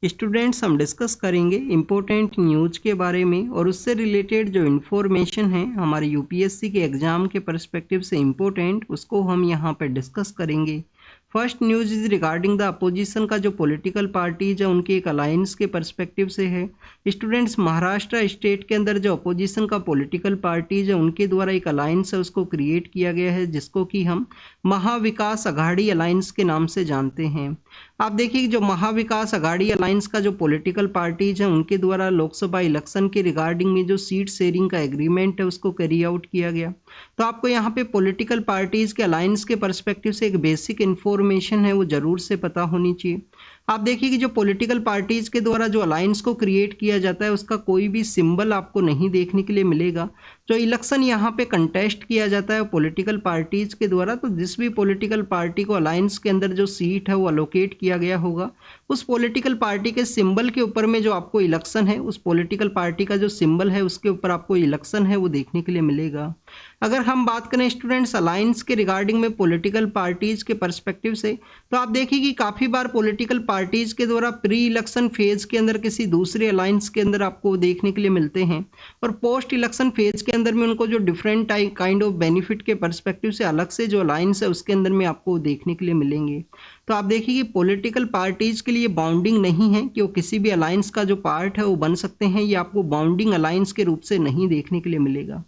Students हम discuss करेंगे important news के बारे में और उससे रिलेटेड जो इन्फॉर्मेशन है हमारे यूपीएससी के एग्ज़ाम के पर्सपेक्टिव से इम्पोर्टेंट, उसको हम यहाँ पर डिस्कस करेंगे। First news is regarding the opposition का जो पॉलिटिकल पार्टीज है उनके एक अलायंस के पर्सपेक्टिव से है। स्टूडेंट्स, महाराष्ट्र स्टेट के अंदर जो अपोजिशन का पॉलिटिकल पार्टीज है उनके द्वारा एक अलायंस है उसको क्रिएट किया गया है, जिसको कि हम महाविकास अघाड़ी अलायंस के नाम से जानते हैं। आप देखिए जो महाविकास अघाड़ी अलायंस का जो पॉलिटिकल पार्टीज है उनके द्वारा लोकसभा इलेक्शन के रिगार्डिंग में जो सीट शेयरिंग का एग्रीमेंट है उसको कैरी आउट किया गया। तो आपको यहाँ पे पॉलिटिकल पार्टीज के अलायंस के पर्सपेक्टिव से एक बेसिक इन्फॉर्मेशन है वो जरूर से पता होनी चाहिए। आप देखिए कि जो पॉलिटिकल पार्टीज के द्वारा जो अलायंस को क्रिएट किया जाता है उसका कोई भी सिंबल आपको नहीं देखने के लिए मिलेगा। जो इलेक्शन यहाँ पे कंटेस्ट किया जाता है पॉलिटिकल पार्टीज के द्वारा, तो जिस भी पॉलिटिकल पार्टी को अलायंस के अंदर जो सीट है वो अलोकेट किया गया होगा, उस पॉलिटिकल पार्टी के सिंबल के ऊपर में जो आपको इलेक्शन है, उस पॉलिटिकल पार्टी का जो सिंबल है उसके ऊपर आपको इलेक्शन है वो देखने के लिए मिलेगा। अगर हम बात करें स्टूडेंट्स अलायंस के रिगार्डिंग में पॉलिटिकल पार्टीज के पर्सपेक्टिव से, तो आप देखिए कि काफ़ी बार पॉलिटिकल पार्टीज के द्वारा प्री इलेक्शन फेज के अंदर किसी दूसरे अलायंस के अंदर आपको देखने के लिए मिलते हैं, और पोस्ट इलेक्शन फेज के अंदर में उनको जो डिफरेंट काइंड ऑफ बेनिफिट के पर्सपेक्टिव से अलग से जो अलायंस है उसके अंदर में आपको देखने के लिए मिलेंगे। तो आप देखिए कि पॉलिटिकल पार्टीज के लिए बाउंडिंग नहीं है कि वो किसी भी अलायंस का जो पार्ट है वो बन सकते हैं, ये आपको बाउंडिंग अलायंस के रूप से नहीं देखने के लिए मिलेगा।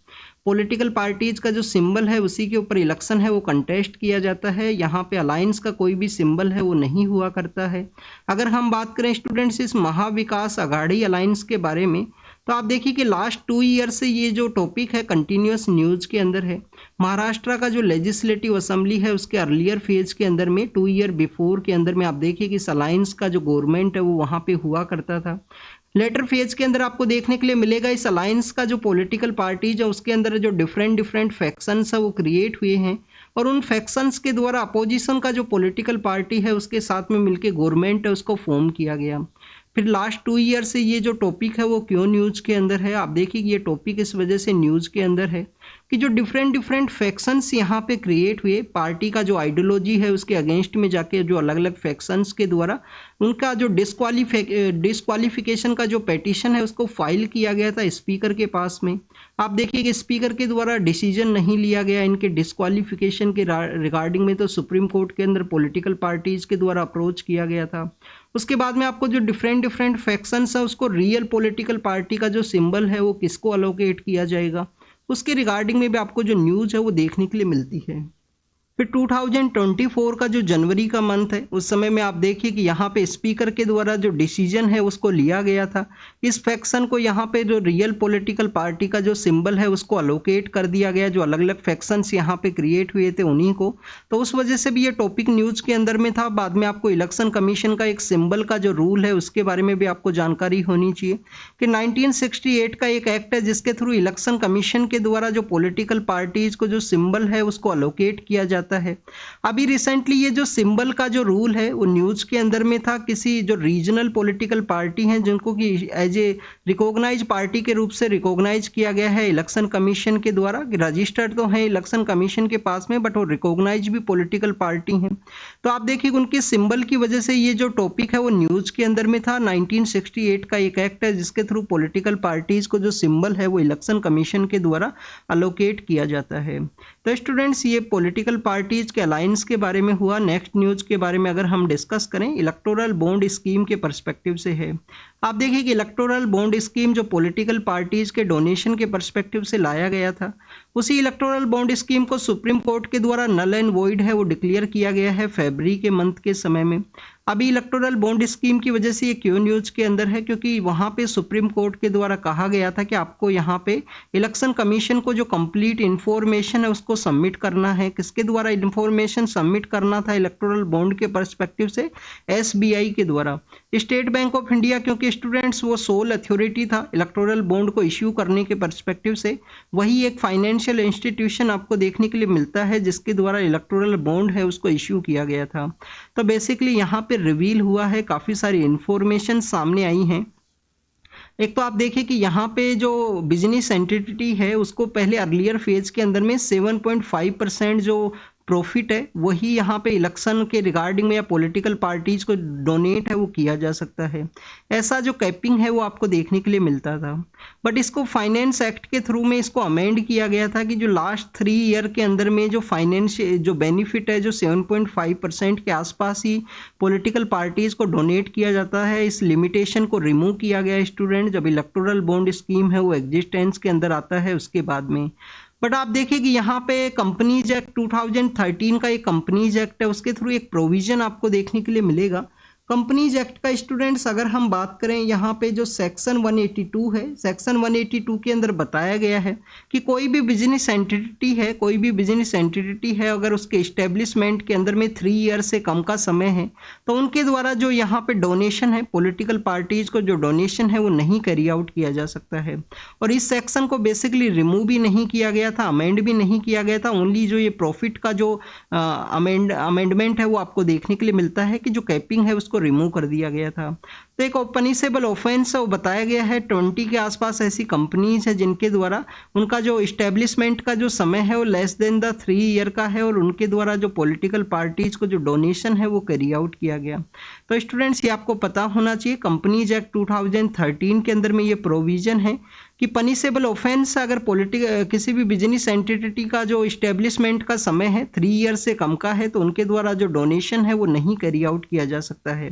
पॉलिटिकल पार्टीज का जो सिंबल है उसी के ऊपर इलेक्शन है वो कंटेस्ट किया जाता है, यहाँ पे अलायंस का कोई भी सिंबल है वो नहीं हुआ करता है। अगर हम बात करें स्टूडेंट्स इस महाविकास अघाड़ी अलायंस के बारे में, तो आप देखिए कि लास्ट 2 ईयर से ये जो टॉपिक है कंटिन्यूस न्यूज़ के अंदर है। महाराष्ट्र का जो लेजिस्लेटिव असेंबली है उसके अर्लियर फेज के अंदर में 2 ईयर बिफोर के अंदर में आप देखिए कि इस अलायंस का जो गवर्नमेंट है वो वहाँ पे हुआ करता था। लेटर फेज के अंदर आपको देखने के लिए मिलेगा इस अलायंस का जो पॉलिटिकल पार्टीज है उसके अंदर जो डिफरेंट फैक्शंस है वो क्रिएट हुए हैं, और उन फैक्शंस के द्वारा अपोजिशन का जो पॉलिटिकल पार्टी है उसके साथ में मिलकर गवर्नमेंट है उसको फॉर्म किया गया। फिर लास्ट 2 ईयर से ये जो टॉपिक है वो क्यों न्यूज़ के अंदर है, आप देखिए कि ये टॉपिक इस वजह से न्यूज़ के अंदर है कि जो डिफरेंट फैक्शंस यहाँ पे क्रिएट हुए, पार्टी का जो आइडियोलॉजी है उसके अगेंस्ट में जाके जो अलग अलग फैक्शंस के द्वारा उनका जो डिस्क्वालिफिकेशन का जो पेटिशन है उसको फाइल किया गया था स्पीकर के पास में। आप देखिए कि स्पीकर के द्वारा डिसीजन नहीं लिया गया इनके डिस्क्वालिफिकेशन के रिगार्डिंग में, तो सुप्रीम कोर्ट के अंदर पॉलिटिकल पार्टीज के द्वारा अप्रोच किया गया था। उसके बाद में आपको जो डिफरेंट फैक्शंस है उसको रियल पॉलिटिकल पार्टी का जो सिंबल है वो किसको अलोकेट किया जाएगा, उसके रिगार्डिंग में भी आपको जो न्यूज़ है वो देखने के लिए मिलती है। फिर 2024 का जो जनवरी का मंथ है उस समय में आप देखिए कि यहाँ पे स्पीकर के द्वारा जो डिसीजन है उसको लिया गया था, इस फैक्शन को यहाँ पे जो रियल पॉलिटिकल पार्टी का जो सिंबल है उसको अलोकेट कर दिया गया, जो अलग अलग फैक्शंस यहाँ पे क्रिएट हुए थे उन्हीं को। तो उस वजह से भी ये टॉपिक न्यूज़ के अंदर में था। बाद में आपको इलेक्शन कमीशन का एक सिंबल का जो रूल है उसके बारे में भी आपको जानकारी होनी चाहिए कि 1968 का एक एक्ट है जिसके थ्रू इलेक्शन कमीशन के द्वारा जो पॉलिटिकल पार्टीज को जो सिंबल है उसको अलोकेट किया जाता है। अभी रिसेंटली ये जो सिंबल का जो रूल है वो न्यूज़ के अंदर में था, किसी जो रीजनल पॉलिटिकल पार्टी हैं जिनको कि एज ए रिकॉग्नाइज पार्टी के रूप से रिकॉग्नाइज किया गया है इलेक्शन कमीशन के द्वारा, रजिस्टर्ड तो है इलेक्शन कमीशन के पास में बट वो रिकॉग्नाइज भी पॉलिटिकल पार्टी हैं। तो आप देखिए उनके सिंबल की वजह से ये जो टॉपिक है वो न्यूज़ के अंदर में था। 1968 का एक एक्ट है जिसके थ्रू पॉलिटिकल पार्टीज को जो सिंबल है वो इलेक्शन कमीशन के द्वारा अलोकेट किया जाता है। तो स्टूडेंट्स ये पॉलिटिकल पार्टीज के अलायंस के बारे में हुआ। नेक्स्ट न्यूज़ के बारे में अगर हम डिस्कस करें इलेक्टोरल बॉन्ड स्कीम के पर्सपेक्टिव से है। आप देखिए कि इलेक्टोरल बॉन्ड स्कीम जो पॉलिटिकल पार्टीज के डोनेशन के पर्सपेक्टिव से लाया गया था, उसी इलेक्टोरल बॉन्ड स्कीम को सुप्रीम कोर्ट के द्वारा नल एंड वॉइड है वो डिक्लेयर किया गया है फरवरी के मंथ के समय में। अभी इलेक्टोरल बॉन्ड स्कीम की वजह से ये क्यों न्यूज़ के अंदर है, क्योंकि वहाँ पे सुप्रीम कोर्ट के द्वारा कहा गया था कि आपको यहाँ पे इलेक्शन कमीशन को जो कंप्लीट इन्फॉर्मेशन है उसको सबमिट करना है। किसके द्वारा इन्फॉर्मेशन सबमिट करना था इलेक्टोरल बॉन्ड के पर्सपेक्टिव से, एसबीआई के द्वारा। स्टेट बैंक ऑफ इंडिया क्योंकि स्टूडेंट्स वो सोल अथॉरिटी था इलेक्टोरल बॉन्ड को इश्यू करने के पर्सपेक्टिव से, वही एक फाइनेंशियल इंस्टीट्यूशन आपको देखने के लिए मिलता है जिसके द्वारा इलेक्टोरल बॉन्ड है उसको इश्यू किया गया था। तो बेसिकली यहाँ पे रिवील हुआ है, काफ़ी सारी इन्फॉर्मेशन सामने आई हैं। एक तो आप देखिए कि यहाँ पे जो बिजनेस एंटिटी है उसको पहले अर्लियर फेज के अंदर में 7.5% जो प्रॉफिट है वही यहाँ पे इलेक्शन के रिगार्डिंग में या पॉलिटिकल पार्टीज को डोनेट है वो किया जा सकता है। ऐसा जो कैपिंग है वो आपको देखने के लिए मिलता था, बट इसको फाइनेंस एक्ट के थ्रू में इसको अमेंड किया गया था कि जो लास्ट 3 ईयर के अंदर में जो फाइनेंस जो बेनिफिट है जो 7.5% के आसपास ही पॉलिटिकल पार्टीज को डोनेट किया जाता है, इस लिमिटेशन को रिमूव किया गया स्टूडेंट, जब इलेक्टोरल बॉन्ड स्कीम है वो एग्जिस्टेंस के अंदर आता है उसके बाद में। बट आप देखिए कि यहाँ पे कंपनीज एक्ट 2013 का एक कंपनीज एक्ट है, उसके थ्रू एक प्रोविजन आपको देखने के लिए मिलेगा। कंपनीज एक्ट का स्टूडेंट्स अगर हम बात करें यहाँ पे जो सेक्शन 182 है, सेक्शन 182 के अंदर बताया गया है कि कोई भी बिजनेस एंटिटी है अगर उसके इस्टेब्लिशमेंट के अंदर में 3 ईयर से कम का समय है तो उनके द्वारा जो यहाँ पे डोनेशन है, पॉलिटिकल पार्टीज को जो डोनेशन है वो नहीं कैरी आउट किया जा सकता है। और इस सेक्शन को बेसिकली रिमूव भी नहीं किया गया था, अमेंड भी नहीं किया गया था, ओनली जो ये प्रॉफिट का जो अमेंडमेंट है वो आपको देखने के लिए मिलता है कि जो कैपिंग है उसको रिमूव कर दिया गया था। तो एक पनिशेबल ऑफेंस है वो बताया गया है 20 के आसपास ऐसी कंपनीज है जिनके द्वारा उनका जो इस्टेब्लिशमेंट का जो समय है वो लेस देन द 3 ईयर का है और उनके द्वारा जो पॉलिटिकल पार्टीज को जो डोनेशन है वो कैरी आउट किया गया। तो स्टूडेंट्स ये आपको पता होना चाहिए, कंपनीज एक्ट 2013 के अंदर में ये प्रोविजन है कि पनिशेबल ऑफेंस अगर किसी भी बिजनेस एंटिटी का जो इस्टेब्लिशमेंट का समय है 3 ईयर से कम का है तो उनके द्वारा जो डोनेशन है वो नहीं कैरी आउट किया जा सकता है।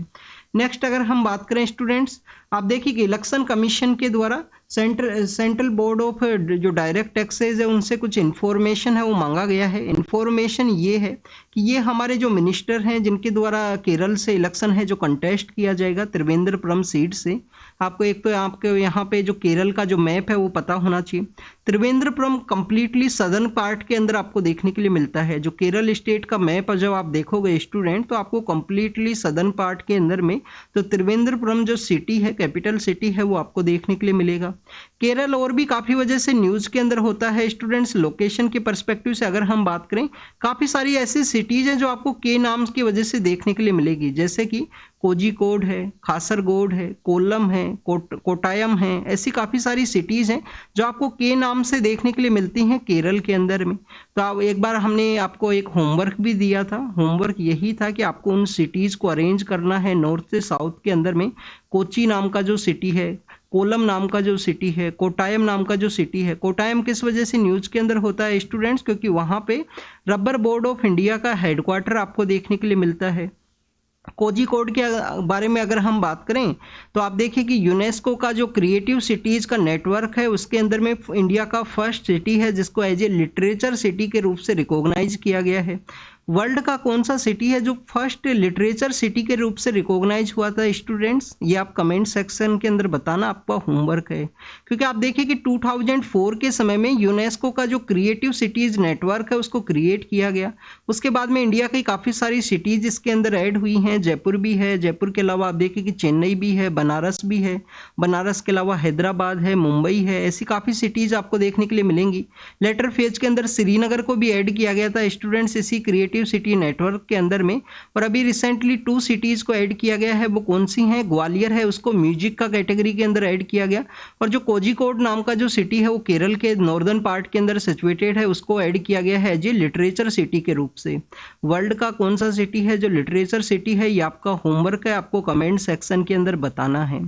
नेक्स्ट अगर हम बात करें स्टूडेंट्स, आप देखिए कि इलेक्शन कमीशन के द्वारा सेंट्रल बोर्ड ऑफ जो डायरेक्ट टैक्सेज है उनसे कुछ इन्फॉर्मेशन है वो मांगा गया है। इन्फॉर्मेशन ये है कि ये हमारे जो मिनिस्टर हैं जिनके द्वारा केरल से इलेक्शन है जो कंटेस्ट किया जाएगा त्रिवेंद्रपुरम सीट से, आपको एक तो आपके यहाँ पे जो केरल का जो मैप है वो पता होना चाहिए। त्रिवेंद्रपुरम कंप्लीटली सदर्न पार्ट के अंदर आपको देखने के लिए मिलता है। जो केरल स्टेट का मैप जब आप देखोगे स्टूडेंट तो आपको कंप्लीटली सदर्न पार्ट के अंदर में तो त्रिवेंद्रपुरम जो सिटी है, कैपिटल सिटी है, वो आपको देखने के लिए मिलेगा। केरल और भी काफ़ी वजह से न्यूज़ के अंदर होता है स्टूडेंट्स। लोकेशन के पर्सपेक्टिव से अगर हम बात करें, काफ़ी सारी ऐसी सिटीज़ हैं जो आपको के नाम की वजह से देखने के लिए मिलेगी, जैसे कि कोझिकोड है, कासरगोड है, कोल्लम है, कोटायम है, ऐसी काफ़ी सारी सिटीज़ हैं जो आपको के नाम से देखने के लिए मिलती हैं केरल के अंदर में। तो आप एक बार हमने आपको एक होमवर्क भी दिया था, होमवर्क यही था कि आपको उन सिटीज़ को अरेंज करना है नॉर्थ से साउथ के अंदर में। कोची नाम का जो सिटी है, कोलम नाम का जो सिटी है, कोटायम नाम का जो सिटी है। कोटायम किस वजह से न्यूज़ के अंदर होता है स्टूडेंट्स, क्योंकि वहाँ पे रबर बोर्ड ऑफ इंडिया का हेडक्वार्टर आपको देखने के लिए मिलता है। कोझिकोड के बारे में अगर हम बात करें तो आप देखिए कि यूनेस्को का जो क्रिएटिव सिटीज़ का नेटवर्क है उसके अंदर में इंडिया का फर्स्ट सिटी है जिसको एज ए लिटरेचर सिटी के रूप से रिकॉग्नाइज किया गया है। वर्ल्ड का कौन सा सिटी है जो फर्स्ट लिटरेचर सिटी के रूप से रिकॉग्नाइज हुआ था स्टूडेंट्स, ये आप कमेंट सेक्शन के अंदर बताना, आपका होमवर्क है। क्योंकि आप देखिए कि 2004 के समय में यूनेस्को का जो क्रिएटिव सिटीज़ नेटवर्क है उसको क्रिएट किया गया। उसके बाद में इंडिया की काफ़ी सारी सिटीज़ इसके अंदर ऐड हुई हैं। जयपुर भी है, जयपुर के अलावा आप देखिए कि चेन्नई भी है, बनारस भी है, बनारस के अलावा हैदराबाद है, मुंबई है, ऐसी काफ़ी सिटीज़ आपको देखने के लिए मिलेंगी। लेटर फेज के अंदर श्रीनगर को भी ऐड किया गया था स्टूडेंट्स इसी क्रिएटिव सिटी नेटवर्क के अंदर में। और अभी रिसेंटली 2 सिटीज़ को ऐड किया गया है, वो कौन सी हैं? ग्वालियर है, उसको म्यूजिक का कैटेगरी के अंदर ऐड किया गया। और जो कोझिकोड नाम का जो सिटी है वो केरल के नॉर्दर्न पार्ट के अंदर सिचुएटेड है, उसको ऐड किया गया है जी लिटरेचर सिटी के रूप से। वर्ल्ड का कौन सा सिटी है जो लिटरेचर सिटी है, ये आपका होमवर्क है, आपको कमेंट सेक्शन के अंदर बताना है।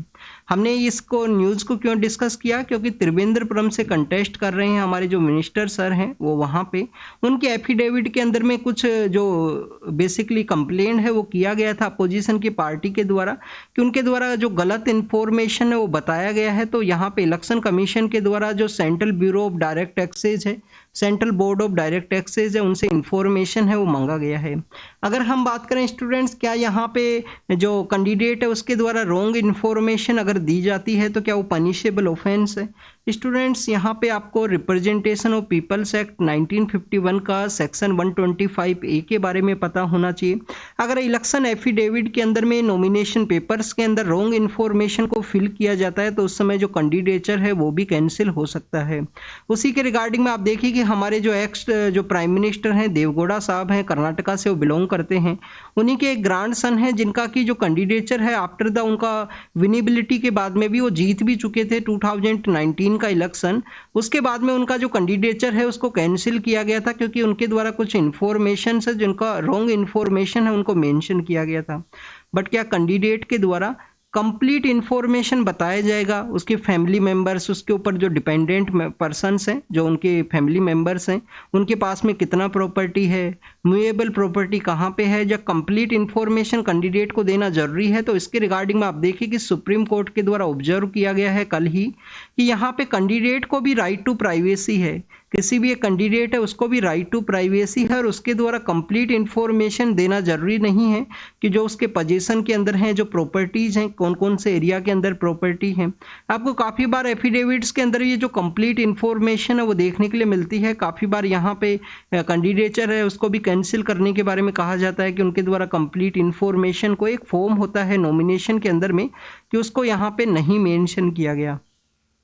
हमने इसको न्यूज़ को क्यों डिस्कस किया, क्योंकि त्रिवेंद्रपुरम से कंटेस्ट कर रहे हैं हमारे जो मिनिस्टर सर हैं वो वहाँ पे उनके एफिडेविट के अंदर में कुछ जो बेसिकली कंप्लेंट है वो किया गया था अपोजिशन की पार्टी के द्वारा कि उनके द्वारा जो गलत इन्फॉर्मेशन है वो बताया गया है। तो यहाँ पे इलेक्शन कमीशन के द्वारा जो central bureau of direct taxes है, central board of direct taxes है, उनसे इन्फॉर्मेशन है वो मांगा गया है। अगर हम बात करें स्टूडेंट्स, क्या यहाँ पे जो कैंडिडेट है उसके द्वारा रॉन्ग इन्फॉर्मेशन अगर दी जाती है तो क्या वो पनिशेबल ऑफेंस है? स्टूडेंट्स यहाँ पे आपको रिप्रेजेंटेशन ऑफ पीपल्स एक्ट 1951 का सेक्शन 125A के बारे में पता होना चाहिए। अगर इलेक्शन एफिडेविट के अंदर में नॉमिनेशन पेपर्स के अंदर रॉन्ग इन्फॉर्मेशन को फिल किया जाता है तो उस समय जो कैंडिडेचर है वो भी कैंसिल हो सकता है। उसी के रिगार्डिंग में आप देखिए कि हमारे जो एक्स जो प्राइम मिनिस्टर हैं देवगौड़ा साहब हैं, कर्नाटका से वो बिलोंग करते हैं। उन्हीं के एक ग्रैंड सन है जिनका कि जो कैंडिडेचर है आफ्टर द उनका विनेबिलिटी के बाद में भी वो जीत भी चुके थे 2019 का इलेक्शन। उसके बाद में उनका जो कैंडिडेचर है उसको कैंसिल किया गया था क्योंकि उनके द्वारा कुछ इन्फॉर्मेशन है जिनका रॉन्ग इन्फॉर्मेशन है उनको मेंशन किया गया था। बट क्या कैंडिडेट के द्वारा कंप्लीट इन्फॉर्मेशन बताया जाएगा, उसके फैमिली मेंबर्स, उसके ऊपर जो डिपेंडेंट पर्सन्स हैं, जो उनके फैमिली मेंबर्स हैं, उनके पास में कितना प्रॉपर्टी है, मूवेबल प्रॉपर्टी कहाँ पे है, जब कंप्लीट इन्फॉर्मेशन कैंडिडेट को देना जरूरी है। तो इसके रिगार्डिंग में आप देखिए कि सुप्रीम कोर्ट के द्वारा ऑब्जर्व किया गया है कल ही कि यहाँ पे कैंडिडेट को भी राइट टू प्राइवेसी है, किसी भी एक कैंडिडेट है उसको भी राइट टू प्राइवेसी है और उसके द्वारा कंप्लीट इन्फॉर्मेशन देना जरूरी नहीं है कि जो उसके पोजीशन के अंदर हैं, जो प्रॉपर्टीज़ हैं, कौन कौन से एरिया के अंदर प्रॉपर्टी है। आपको काफ़ी बार एफिडेविट्स के अंदर ये जो कंप्लीट इन्फॉर्मेशन है वो देखने के लिए मिलती है। काफ़ी बार यहाँ पे कैंडिडेचर है उसको भी कैंसिल करने के बारे में कहा जाता है कि उनके द्वारा कंप्लीट इन्फॉर्मेशन को एक फॉर्म होता है नॉमिनेशन के अंदर में कि उसको यहाँ पे नहीं मेंशन किया गया।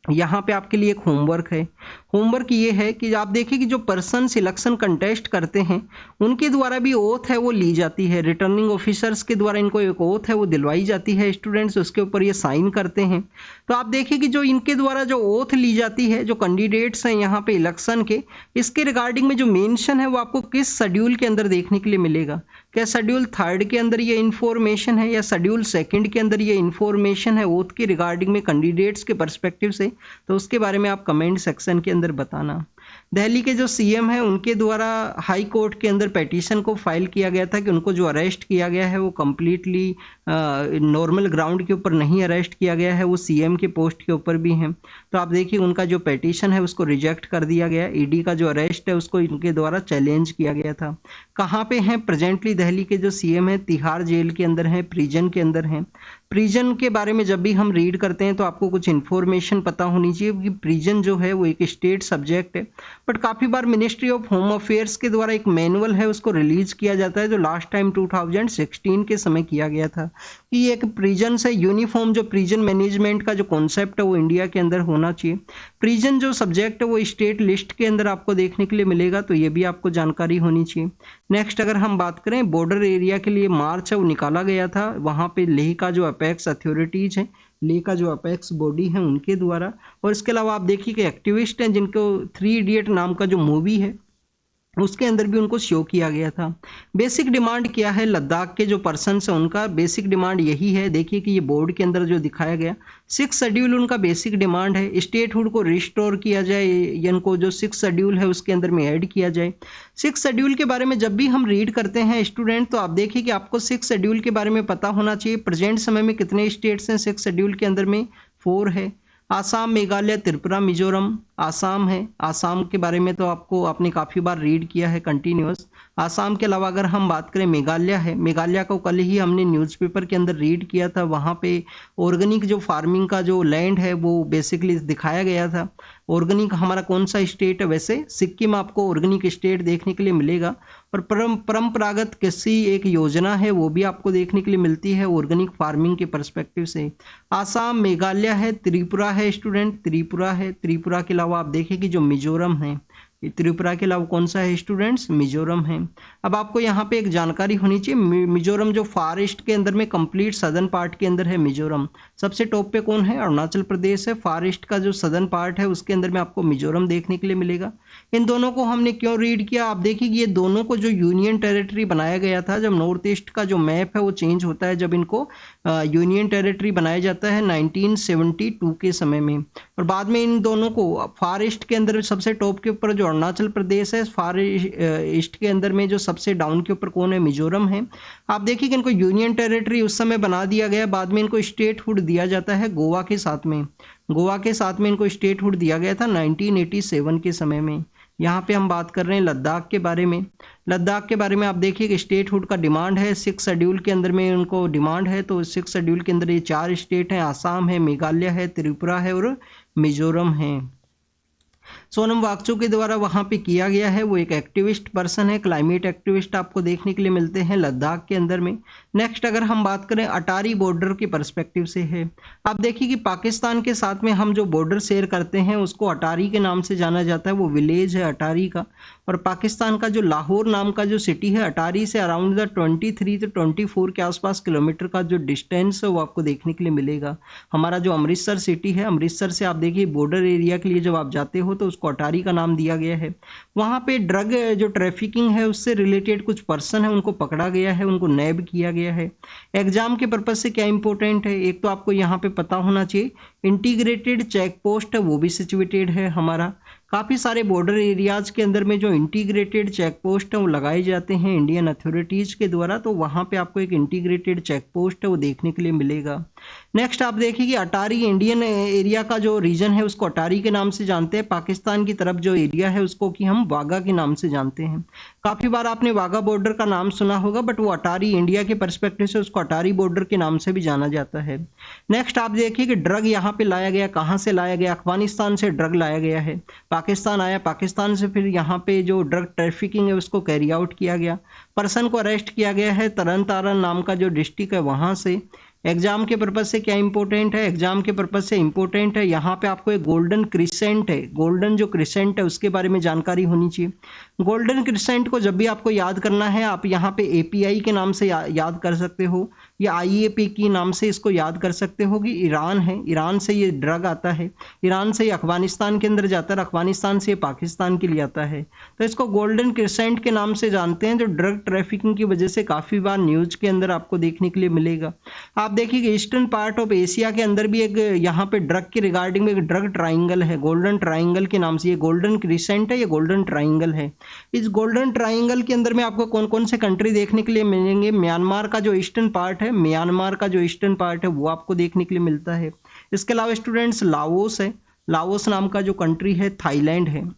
यहाँ पे आपके लिए एक होमवर्क है। होमवर्क ये है कि आप देखिए कि जो पर्सन सिलेक्शन कंटेस्ट करते हैं उनके द्वारा भी ओथ है वो ली जाती है, रिटर्निंग ऑफिसर्स के द्वारा इनको एक ओथ है वो दिलवाई जाती है, स्टूडेंट्स उसके ऊपर ये साइन करते हैं। तो आप देखिए कि जो इनके द्वारा जो ओथ ली जाती है, जो कैंडिडेट्स हैं यहाँ पे इलेक्शन के, इसके रिगार्डिंग में जो मेंशन है वो आपको किस शेड्यूल के अंदर देखने के लिए मिलेगा। क्या शेड्यूल 3 के अंदर ये इन्फॉर्मेशन है या शेड्यूल 2 के अंदर ये इन्फॉर्मेशन है ओथ के रिगार्डिंग में कैंडिडेट्स के पर्सपेक्टिव से, तो उसके बारे में आप कमेंट सेक्शन के अंदर बताना। दिल्ली के जो सीएम हैं उनके द्वारा हाई कोर्ट के अंदर पेटिशन को फाइल किया गया था कि उनको जो अरेस्ट किया गया है वो कम्प्लीटली नॉर्मल ग्राउंड के ऊपर नहीं अरेस्ट किया गया है, वो सीएम के पोस्ट के ऊपर भी हैं। तो आप देखिए उनका जो पेटिशन है उसको रिजेक्ट कर दिया गया। ईडी का जो अरेस्ट है उसको इनके द्वारा चैलेंज किया गया था। कहाँ पे हैं प्रेजेंटली दिल्ली के जो सीएम हैं? तिहाड़ जेल के अंदर हैं, प्रिजन के अंदर हैं। प्रिजन के बारे में जब भी हम रीड करते हैं तो आपको कुछ इन्फॉर्मेशन पता होनी चाहिए कि प्रिजन जो है वो एक स्टेट सब्जेक्ट है। बट काफ़ी बार मिनिस्ट्री ऑफ होम अफेयर्स के द्वारा एक मैनुअल है उसको रिलीज किया जाता है जो लास्ट टाइम 2016 के समय किया गया था कि एक प्रिजन से यूनिफॉर्म जो प्रिजन मैनेजमेंट का जो कॉन्सेप्ट है वो इंडिया के अंदर होना चाहिए। प्रिजन जो सब्जेक्ट है वो स्टेट लिस्ट के अंदर आपको देखने के लिए मिलेगा, तो ये भी आपको जानकारी होनी चाहिए। नेक्स्ट अगर हम बात करें बॉर्डर एरिया के लिए मार्च है वो निकाला गया था, वहाँ पे लेह का जो अपेक्स अथॉरिटीज है, लेह का जो अपेक्स बॉडी है उनके द्वारा। और इसके अलावा आप देखिए कि एक्टिविस्ट हैं जिनको 3 इडियट नाम का जो मूवी है उसके अंदर भी उनको शो किया गया था। बेसिक डिमांड क्या है लद्दाख के जो पर्सन्स हैं उनका? बेसिक डिमांड यही है, देखिए कि ये बोर्ड के अंदर जो दिखाया गया 6 शेड्यूल उनका बेसिक डिमांड है। स्टेटहुड को रिस्टोर किया जाए, इनको जो 6 शेड्यूल है उसके अंदर में ऐड किया जाए। 6 शेड्यूल के बारे में जब भी हम रीड करते हैं स्टूडेंट तो आप देखिए कि आपको 6 शेड्यूल के बारे में पता होना चाहिए। प्रेजेंट समय में कितने स्टेट्स हैं 6 शेड्यूल के अंदर में? 4 है। आसाम, मेघालय, त्रिपुरा, मिजोरम। आसाम है, आसाम के बारे में तो आपने काफ़ी बार रीड किया है कंटिन्यूअस। आसाम के अलावा अगर हम बात करें मेघालय है, मेघालय को कल ही हमने न्यूज़पेपर के अंदर रीड किया था। वहाँ पे ऑर्गेनिक जो फार्मिंग का जो लैंड है वो बेसिकली दिखाया गया था। ऑर्गेनिक हमारा कौन सा स्टेट है? वैसे सिक्किम आपको ऑर्गेनिक स्टेट देखने के लिए मिलेगा। और परंपरागत कृषि एक योजना है वो भी आपको देखने के लिए मिलती है ऑर्गेनिक फार्मिंग के पर्सपेक्टिव से। आसाम, मेघालय है, त्रिपुरा है स्टूडेंट, त्रिपुरा है। त्रिपुरा के अलावा आप देखिए कि जो मिजोरम है, त्रिपुरा के अलावा कौन सा है स्टूडेंट्स? मिजोरम है। अब आपको यहाँ पे एक जानकारी होनी चाहिए, मिजोरम जो फार ईस्ट के अंदर में कंप्लीट सदर्न पार्ट के अंदर है मिजोरम। सबसे टॉप पे कौन है? अरुणाचल प्रदेश है। फार ईस्ट का जो सदर्न पार्ट है उसके अंदर में आपको मिजोरम देखने के लिए मिलेगा। इन दोनों को हमने क्यों रीड किया? आप देखिए कि ये दोनों को जो यूनियन टेरिटरी बनाया गया था, जब नॉर्थ ईस्ट का जो मैप है वो चेंज होता है, जब इनको यूनियन टेरिटरी बनाया जाता है 1972 के समय में। और बाद में इन दोनों को फार ईस्ट के अंदर सबसे टॉप के ऊपर जो अरुणाचल प्रदेश है, फार ईस्ट के अंदर में जो सबसे डाउन के ऊपर कौन है? मिजोरम है। आप देखिए कि इनको यूनियन टेरिटरी उस समय बना दिया गया, बाद में इनको स्टेटहुड दिया जाता है गोवा के साथ में। गोवा के साथ में इनको स्टेटहुड दिया गया था 1987 के समय में। यहाँ पे हम बात कर रहे हैं लद्दाख के बारे में। लद्दाख के बारे में आप देखिए कि स्टेटहुड का डिमांड है 6 शेड्यूल के अंदर में उनको डिमांड है, तो 6 शेड्यूल के अंदर ये 4 स्टेट हैं, आसाम है, मेघालय है, त्रिपुरा है और मिजोरम है। सोनम वांगचुक के द्वारा वहाँ पे किया गया है। वो एक एक्टिविस्ट पर्सन है, क्लाइमेट एक्टिविस्ट आपको देखने के लिए मिलते हैं लद्दाख के अंदर में। नेक्स्ट अगर हम बात करें अटारी बॉर्डर के पर्सपेक्टिव से है। आप देखिए कि पाकिस्तान के साथ में हम जो बॉर्डर शेयर करते हैं उसको अटारी के नाम से जाना जाता है। वो विलेज है अटारी का। और पाकिस्तान का जो लाहौर नाम का जो सिटी है, अटारी से अराउंड द 23 से 24 के आसपास किलोमीटर का जो डिस्टेंस है वो आपको देखने के लिए मिलेगा। हमारा जो अमृतसर सिटी है, अमृतसर से आप देखिए बॉर्डर एरिया के लिए जब आप जाते हो तो उसको अटारी का नाम दिया गया है। वहाँ पे ड्रग जो ट्रैफिकिंग है उससे रिलेटेड कुछ पर्सन है उनको पकड़ा गया है, उनको नैब किया गया है। एग्जाम के पर्पज से क्या इंपॉर्टेंट है, एक तो आपको यहाँ पे पता होना चाहिए इंटीग्रेटेड चेक पोस्ट है वो भी सिचुएटेड है हमारा। काफ़ी सारे बॉर्डर एरियाज के अंदर में जो इंटीग्रेटेड चेक पोस्ट है वो लगाए जाते हैं इंडियन अथॉरिटीज़ के द्वारा, तो वहाँ पे आपको एक इंटीग्रेटेड चेक पोस्ट है वो देखने के लिए मिलेगा। नेक्स्ट आप देखिए कि अटारी इंडियन एरिया का जो रीजन है उसको अटारी के नाम से जानते हैं। पाकिस्तान की तरफ जो एरिया है उसको कि हम वाघा के नाम से जानते हैं। काफ़ी बार आपने वाघा बॉर्डर का नाम सुना होगा, बट वो अटारी इंडिया के पर्सपेक्टिव से उसको अटारी बॉर्डर के नाम से भी जाना जाता है। नेक्स्ट आप देखिए कि ड्रग यहाँ पे लाया गया, कहाँ से लाया गया, अफगानिस्तान से ड्रग लाया गया है, पाकिस्तान आया, पाकिस्तान से फिर यहाँ पे जो ड्रग ट्रैफिकिंग है उसको कैरी आउट किया गया। पर्सन को अरेस्ट किया गया है तरन तारण नाम का जो डिस्ट्रिक्ट है वहाँ से। एग्जाम के पर्पज से क्या इंपॉर्टेंट है, एग्जाम के पर्पज से इंपॉर्टेंट है यहाँ पे आपको एक गोल्डन क्रिसेंट है, गोल्डन जो क्रिसेंट है उसके बारे में जानकारी होनी चाहिए। गोल्डन क्रिसेंट को जब भी आपको याद करना है आप यहाँ पे एपीआई के नाम से याद कर सकते हो, या आईएपी की नाम से इसको याद कर सकते हो कि ईरान है, ईरान से ये ड्रग आता है, ईरान से ये अफगानिस्तान के अंदर जाता है, अफगानिस्तान से ये पाकिस्तान के लिए आता है। तो इसको गोल्डन क्रिसेंट के नाम से जानते हैं, जो ड्रग ट्रैफिकिंग की वजह से काफ़ी बार न्यूज़ के अंदर आपको देखने के लिए मिलेगा। आप देखिए कि ईस्टर्न पार्ट ऑफ एशिया के अंदर भी एक यहाँ पे ड्रग के रिगार्डिंग में एक ड्रग ट्राइंगल है, गोल्डन ट्राइंगल के नाम से। ये गोल्डन क्रिसेंट है, ये गोल्डन ट्राइंगल है। इस गोल्डन ट्राइंगल के अंदर में आपको कौन कौन से कंट्री देखने के लिए मिलेंगे, म्यांमार का जो ईस्टर्न पार्ट है, म्यांमार का जो ईस्टर्न पार्ट है वो आपको देखने के लिए मिलता है। इसके अलावा स्टूडेंट्स लाओस है, लाओस नाम का जो कंट्री है, थाईलैंड है,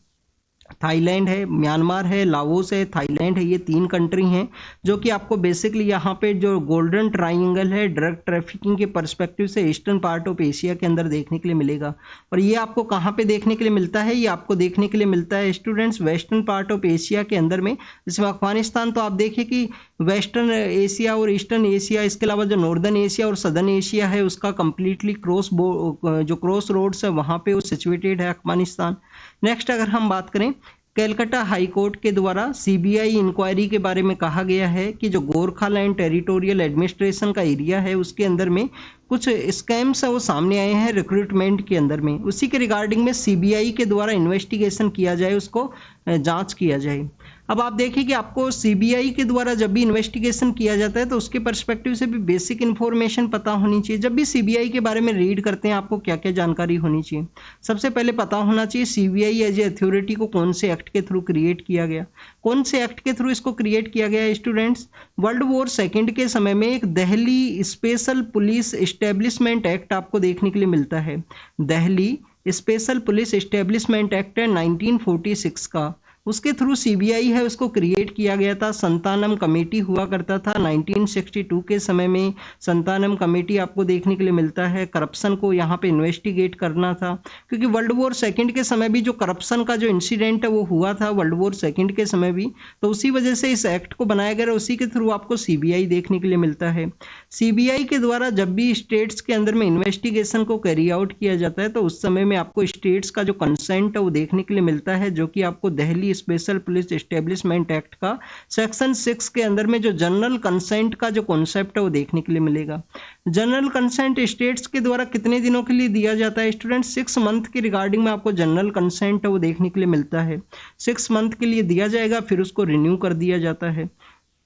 थाईलैंड है, म्यांमार है, लाओस है, थाईलैंड है। ये 3 कंट्री हैं जो कि आपको बेसिकली यहाँ पे जो गोल्डन ट्राइंगल है ड्रग ट्रैफिकिंग के पर्सपेक्टिव से ईस्टर्न पार्ट ऑफ एशिया के अंदर देखने के लिए मिलेगा। और ये आपको कहाँ पे देखने के लिए मिलता है, ये आपको देखने के लिए मिलता है students western part of Asia के अंदर में, जिसमें अफगानिस्तान तो आप देखिए कि वेस्टर्न एशिया और ईस्टर्न एशिया, इसके अलावा जो नॉर्दर्न एशिया और सदर्न एशिया है उसका कंप्लीटली जो क्रॉस रोड्स है वहाँ पे वो सिचुएटेड है अफगानिस्तान। नेक्स्ट अगर हम बात करें, कलकत्ता हाई कोर्ट के द्वारा सीबीआई इंक्वायरी के बारे में कहा गया है कि जो गोरखालैंड टेरिटोरियल एडमिनिस्ट्रेशन का एरिया है उसके अंदर में कुछ स्कैम्स है वो सामने आए हैं रिक्रूटमेंट के अंदर में, उसी के रिगार्डिंग में सीबीआई के द्वारा इन्वेस्टिगेशन किया जाए, उसको जांच किया जाए। अब आप देखिए कि आपको सीबीआई के द्वारा जब भी इन्वेस्टिगेशन किया जाता है तो उसके पर्सपेक्टिव से भी बेसिक इन्फॉर्मेशन पता होनी चाहिए। जब भी सीबीआई के बारे में रीड करते हैं आपको क्या क्या जानकारी होनी चाहिए, सबसे पहले पता होना चाहिए सीबीआई एज ए अथॉरिटी को कौन से एक्ट के थ्रू क्रिएट किया गया, कौन से एक्ट के थ्रू इसको क्रिएट किया गया है स्टूडेंट्स। वर्ल्ड वॉर सेकेंड के समय में एक Delhi special police establishment act आपको देखने के लिए मिलता है। Delhi special police establishment act है 1946 का, उसके थ्रू सीबीआई है उसको क्रिएट किया गया था। संतानम कमेटी हुआ करता था 1962 के समय में, संतानम कमेटी आपको देखने के लिए मिलता है। करप्शन को यहाँ पे इन्वेस्टिगेट करना था, क्योंकि वर्ल्ड वॉर सेकंड के समय भी जो करप्शन का जो इंसिडेंट है वो हुआ था वर्ल्ड वॉर सेकंड के समय भी, तो उसी वजह से इस एक्ट को बनाया गया, उसी के थ्रू आपको सीबीआई देखने के लिए मिलता है। सीबीआई के द्वारा जब भी स्टेट्स के अंदर में इन्वेस्टिगेशन को कैरी आउट किया जाता है तो उस समय में आपको स्टेट्स का जो कंसेंट है वो देखने के लिए मिलता है, जो कि आपको Delhi special police establishment act का सेक्शन 6 के अंदर में जो जनरल कंसेंट का जो कॉन्सेप्ट है वो देखने के लिए मिलेगा। जनरल कंसेंट स्टेट्स के द्वारा कितने दिनों के लिए दिया जाता है स्टूडेंट, 6 मंथ के रिगार्डिंग में आपको जनरल कंसेंट है वो देखने के लिए मिलता है। 6 मंथ के लिए दिया जाएगा, फिर उसको रिन्यू कर दिया जाता है।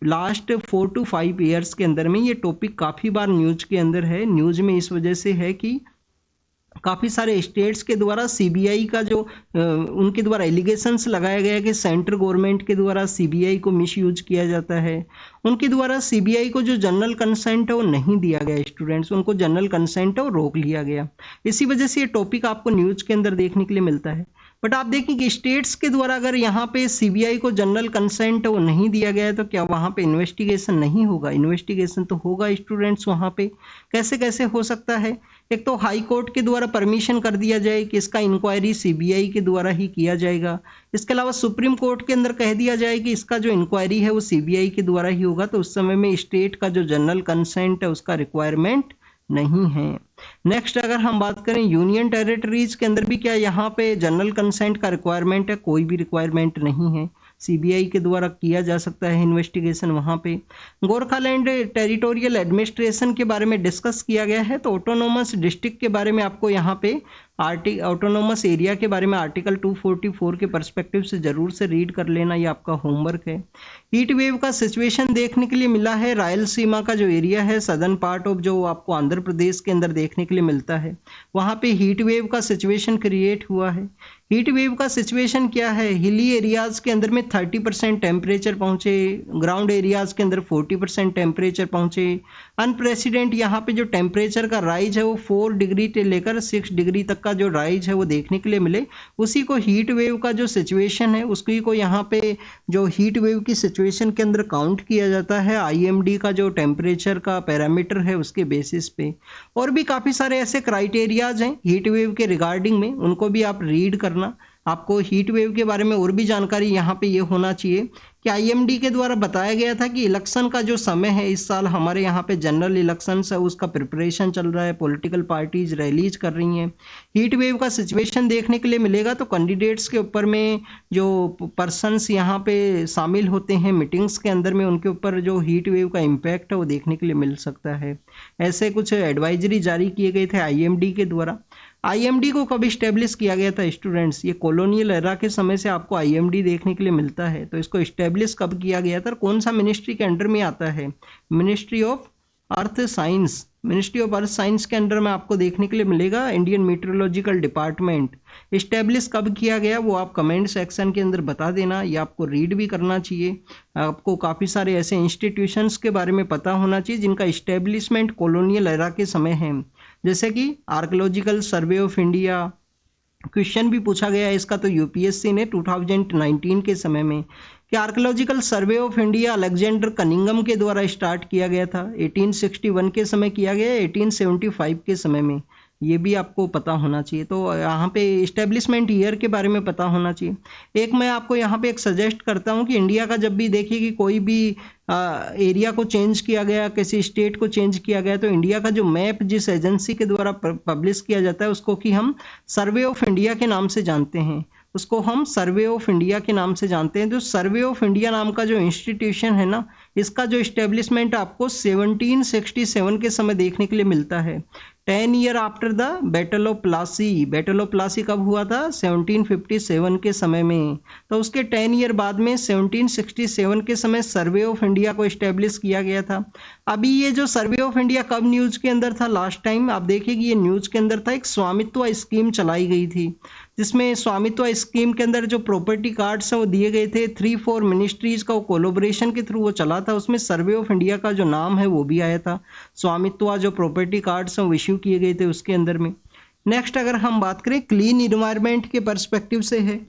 लास्ट 4 to 5 ईयर्स के अंदर में ये टॉपिक काफ़ी बार न्यूज के अंदर है। न्यूज में इस वजह से है कि काफ़ी सारे स्टेट्स के द्वारा सीबीआई का जो उनके द्वारा एलिगेशंस लगाया गया कि सेंट्रल गवर्नमेंट के द्वारा सीबीआई को मिसयूज किया जाता है, उनके द्वारा सीबीआई को जो जनरल कंसेंट है वो नहीं दिया गया स्टूडेंट्स, उनको जनरल कंसेंट है वो रोक लिया गया। इसी वजह से ये टॉपिक आपको न्यूज़ के अंदर देखने के लिए मिलता है। बट आप देखें कि स्टेट्स के द्वारा अगर यहाँ पे सीबीआई को जनरल कंसेंट वो नहीं दिया गया है तो क्या वहाँ पे इन्वेस्टिगेशन नहीं होगा? इन्वेस्टिगेशन तो होगा स्टूडेंट्स वहाँ पे। कैसे कैसे हो सकता है? एक तो हाई कोर्ट के द्वारा परमिशन कर दिया जाए कि इसका इंक्वायरी सीबीआई के द्वारा ही किया जाएगा। इसके अलावा सुप्रीम कोर्ट के अंदर कह दिया जाए कि इसका जो इंक्वायरी है वो सीबीआई के द्वारा ही होगा, तो उस समय में स्टेट का जो जनरल कंसेंट है उसका रिक्वायरमेंट नहीं है। नेक्स्ट अगर हम बात करें यूनियन टेरिटरीज के अंदर भी क्या यहाँ पे जनरल कंसेंट का रिक्वायरमेंट है? कोई भी रिक्वायरमेंट नहीं है। सीबीआई के द्वारा किया जा सकता है इन्वेस्टिगेशन वहाँ पे। गोरखालैंड टेरिटोरियल एडमिनिस्ट्रेशन के बारे में डिस्कस किया गया है, तो ऑटोनोमस डिस्ट्रिक्ट के बारे में आपको यहाँ पे ऑटोनोमस एरिया के बारे में आर्टिकल 244 के पर्सपेक्टिव से ज़रूर से रीड कर लेना, ये आपका होमवर्क है। हीट वेव का सिचुएशन देखने के लिए मिला है रायलसीमा का जो एरिया है, सदर्न पार्ट ऑफ जो आपको आंध्र प्रदेश के अंदर देखने के लिए मिलता है, वहाँ पे हीट वेव का सिचुएशन क्रिएट हुआ है। हीट वेव का सिचुएशन क्या है? हिली एरियाज़ के अंदर में 30% टेम्परेचर पहुँचे, ग्राउंड एरियाज़ के अंदर 40% टेम्परेचर पहुँचे। अनप्रेसिडेंट यहाँ पे जो टेम्परेचर का राइज है वो 4 डिग्री से लेकर 6 डिग्री तक का जो राइज है वो देखने के लिए मिले। उसी को हीट वेव का जो सिचुएशन है उसकी को यहाँ पे जो हीट वेव की सिचुएशन के अंदर काउंट किया जाता है आईएमडी का जो टेम्परेचर का पैरामीटर है उसके बेसिस पे। और भी काफ़ी सारे ऐसे क्राइटेरियाज हैं हीट वेव के रिगार्डिंग में, उनको भी आप रीड करना। आपको हीट वेव के बारे में और भी जानकारी यहाँ पे ये होना चाहिए कि आईएमडी के द्वारा बताया गया था कि इलेक्शन का जो समय है, इस साल हमारे यहाँ पे जनरल इलेक्शंस है, उसका प्रिपरेशन चल रहा है, पॉलिटिकल पार्टीज रैलीज कर रही हैं। हीट वेव का सिचुएशन देखने के लिए मिलेगा, तो कैंडिडेट्स के ऊपर में जो पर्सनस यहाँ पे शामिल होते हैं मीटिंग्स के अंदर में, उनके ऊपर जो हीट वेव का इम्पैक्ट है वो देखने के लिए मिल सकता है। ऐसे कुछ एडवाइजरी जारी किए गए थे आईएमडी के द्वारा। आईएमडी को कब इस्टेब्लिश किया गया था स्टूडेंट्स? ये कॉलोनियल एरा के समय से आपको आईएमडी देखने के लिए मिलता है, तो इसको इस्टेब्लिश कब किया गया था? कौन सा मिनिस्ट्री के अंडर में आता है? Ministry of earth science. Ministry of earth science के अंडर में आपको देखने के लिए मिलेगा इंडियन मीटरोलॉजिकल डिपार्टमेंट। इस्टेब्लिश कब किया गया वो आप कमेंट सेक्शन के अंदर बता देना, ये आपको रीड भी करना चाहिए। आपको काफ़ी सारे ऐसे इंस्टीट्यूशंस के बारे में पता होना चाहिए जिनका इस्टेब्लिशमेंट कॉलोनियल एरा के समय है, जैसे कि archaeological survey of India. Question भी पूछा गया है इसका तो यूपीएससी ने 2019 के समय में कि archaeological survey of India Alexander Cunningham के द्वारा स्टार्ट किया गया था। 1861 के समय किया गया, 1875 के समय में, ये भी आपको पता होना चाहिए। तो यहाँ पे इस्टेब्लिशमेंट ईयर के बारे में पता होना चाहिए। एक मैं आपको यहाँ पे एक सजेस्ट करता हूँ कि इंडिया का जब भी देखिए कि कोई भी एरिया को चेंज किया गया, किसी स्टेट को चेंज किया गया, तो इंडिया का जो मैप जिस एजेंसी के द्वारा पब्लिश किया जाता है उसको कि हम सर्वे ऑफ इंडिया के नाम से जानते हैं, उसको हम सर्वे ऑफ इंडिया के नाम से जानते हैं। तो सर्वे ऑफ इंडिया नाम का जो इंस्टीट्यूशन है ना, इसका जो इस्टेब्लिशमेंट आपको 1767 के समय देखने के लिए मिलता है। 10 year after the battle of Plassey. Battle of Plassey कब हुआ था? 1757 के समय में। तो उसके 10 ईयर बाद में 1767 के समय सर्वे ऑफ इंडिया को इस्टेब्लिश किया गया था। अभी ये जो सर्वे ऑफ इंडिया कब न्यूज़ के अंदर था लास्ट टाइम? आप देखिए कि ये न्यूज़ के अंदर था, एक स्वामित्व स्कीम चलाई गई थी, जिसमें स्वामित्व स्कीम के अंदर जो प्रॉपर्टी कार्ड्स हैं वो दिए गए थे। 3-4 मिनिस्ट्रीज का कोलोब्रेशन के थ्रू वो चला था, उसमें सर्वे ऑफ इंडिया का जो नाम है वो भी आया था। स्वामित्व जो प्रॉपर्टी कार्ड्स हैं वो इश्यू किए गए थे उसके अंदर में। नेक्स्ट अगर हम बात करें क्लीन इन्वायरमेंट के पर्सपेक्टिव से है,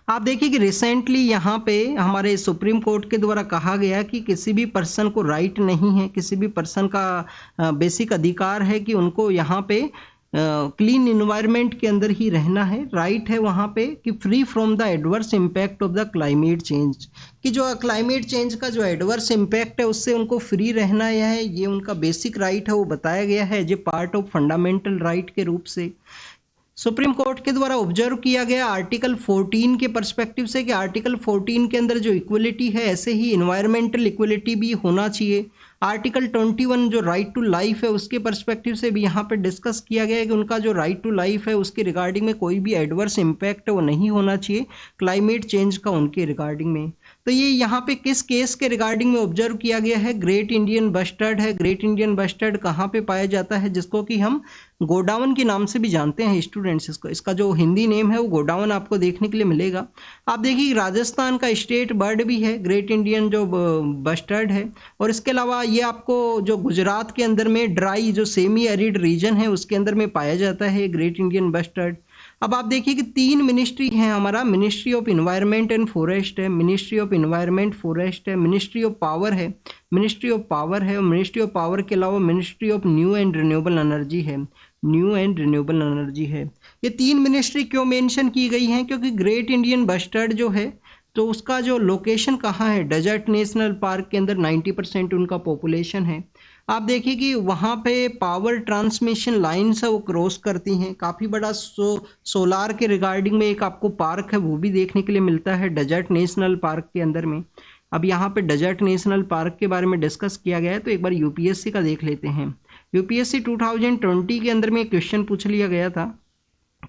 आप देखिए कि रिसेंटली यहाँ पे हमारे सुप्रीम कोर्ट के द्वारा कहा गया कि किसी भी पर्सन को राइट नहीं है, किसी भी पर्सन का बेसिक अधिकार है कि उनको यहाँ पे क्लीन इन्वायरमेंट के अंदर ही रहना है। राइट है वहाँ पे कि free from the adverse impact of the climate change, कि जो क्लाइमेट चेंज का जो एडवर्स इम्पैक्ट है उससे उनको फ्री रहना है, ये उनका बेसिक राइट है, वो बताया गया है जो पार्ट ऑफ फंडामेंटल राइट के रूप से। सुप्रीम कोर्ट के द्वारा ऑब्जर्व किया गया आर्टिकल 14 के पर्सपेक्टिव से कि आर्टिकल 14 के अंदर जो इक्वलिटी है ऐसे ही इन्वायरमेंटल इक्वलिटी भी होना चाहिए। आर्टिकल 21 जो राइट टू लाइफ है उसके पर्सपेक्टिव से भी यहाँ पे डिस्कस किया गया है कि उनका जो राइट टू लाइफ है उसके रिगार्डिंग में कोई भी एडवर्स इम्पैक्ट है वो नहीं होना चाहिए क्लाइमेट चेंज का उनके रिगार्डिंग में। तो ये यहाँ पे किस केस के रिगार्डिंग में ऑब्जर्व किया गया है? ग्रेट इंडियन बस्टर्ड है। ग्रेट इंडियन बस्टर्ड कहाँ पे पाया जाता है? जिसको कि हम गोडावन के नाम से भी जानते हैं स्टूडेंट्स। इसका जो हिंदी नेम है वो गोडावन आपको देखने के लिए मिलेगा। आप देखिए राजस्थान का स्टेट बर्ड भी है ग्रेट इंडियन जो बस्टर्ड है, और इसके अलावा ये आपको जो गुजरात के अंदर में ड्राई जो सेमी एरिड रीजन है उसके अंदर में पाया जाता है ग्रेट इंडियन बस्टर्ड। अब आप देखिए कि 3 मिनिस्ट्री हैं हमारा, ministry of environment and forest है, मिनिस्ट्री ऑफ इन्वायरमेंट फॉरेस्ट है, मिनिस्ट्री ऑफ पावर है, मिनिस्ट्री ऑफ पावर है, और मिनिस्ट्री ऑफ पावर के अलावा ministry of new and renewable energy है, न्यू एंड रिन्यूएबल एनर्जी है। ये 3 मिनिस्ट्री क्यों मेंशन की गई हैं? क्योंकि ग्रेट इंडियन बस्टर्ड जो है तो उसका जो लोकेशन कहाँ है, डेजर्ट नेशनल पार्क के अंदर 90% उनका पॉपुलेशन है। आप देखिए कि वहाँ पे पावर ट्रांसमिशन लाइन्स है वो क्रॉस करती हैं, काफ़ी बड़ा सोलार के रिगार्डिंग में एक आपको पार्क है वो भी देखने के लिए मिलता है डेजर्ट नेशनल पार्क के अंदर में। अब यहाँ पे डेजर्ट नेशनल पार्क के बारे में डिस्कस किया गया है, तो एक बार यूपीएससी का देख लेते हैं। यूपीएससी 2020 के अंदर में एक क्वेश्चन पूछ लिया गया था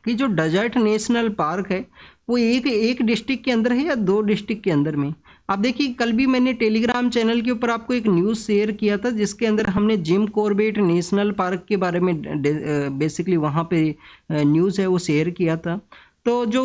कि जो डेजर्ट नेशनल पार्क है वो एक डिस्ट्रिक्ट के अंदर है या 2 डिस्ट्रिक्ट के अंदर में। आप देखिए कल भी मैंने टेलीग्राम चैनल के ऊपर आपको एक न्यूज़ शेयर किया था जिसके अंदर हमने जिम कॉर्बेट नेशनल पार्क के बारे में बेसिकली वहाँ पे न्यूज़ है वो शेयर किया था। तो जो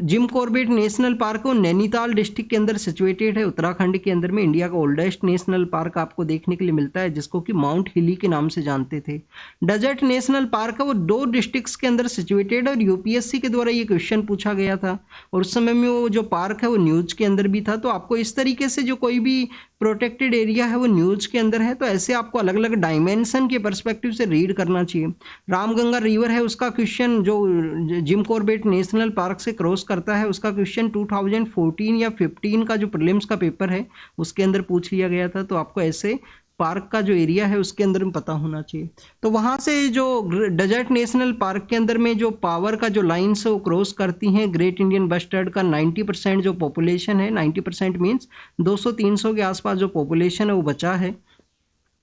जिम कॉर्बेट नेशनल पार्क है वो नैनीताल डिस्ट्रिक्ट के अंदर सिचुएटेड है, उत्तराखंड के अंदर में। इंडिया का ओल्डेस्ट नेशनल पार्क आपको देखने के लिए मिलता है जिसको कि माउंट हिली के नाम से जानते थे। डेजर्ट नेशनल पार्क है वो 2 डिस्ट्रिक्ट्स के अंदर सिचुएटेड, और यूपीएससी के द्वारा ये क्वेश्चन पूछा गया था और उस समय में वो जो पार्क है वो न्यूज़ के अंदर भी था। तो आपको इस तरीके से जो कोई भी प्रोटेक्टेड एरिया है वो न्यूज़ के अंदर है, तो ऐसे आपको अलग अलग डायमेंशन के पर्सपेक्टिव से रीड करना चाहिए। रामगंगा रिवर है उसका क्वेश्चन जो जिम कॉर्बेट नेशनल पार्क से क्रॉस करता है उसका क्वेश्चन 2014 या 15 का जो प्रीलिम्स का पेपर है उसके अंदर पूछ लिया गया था। तो आपको ऐसे पार्क का जो एरिया है उसके अंदर में पता होना चाहिए। तो वहाँ से जो डेजर्ट नेशनल पार्क के अंदर में जो पावर का जो लाइन्स है वो क्रॉस करती हैं ग्रेट इंडियन बस्टर्ड का 90% जो पॉपुलेशन है, 90% मीन्स 200-300 के आसपास जो पॉपुलेशन है वो बचा है,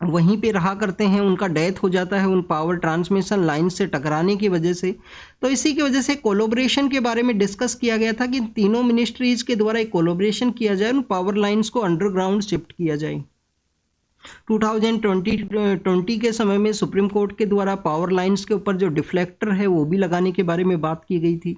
वहीं पे रहा करते हैं, उनका डेथ हो जाता है उन पावर ट्रांसमिशन लाइन से टकराने की वजह से। तो इसी की वजह से कोलोब्रेशन के बारे में डिस्कस किया गया था कि तीनों मिनिस्ट्रीज के द्वारा एक कोलोब्रेशन किया जाए, उन पावर लाइन्स को अंडरग्राउंड शिफ्ट किया जाए। 2020 के समय में सुप्रीम कोर्ट के द्वारा पावर लाइन्स के ऊपर जो डिफ्लेक्टर है वो भी लगाने के बारे में बात की गई थी।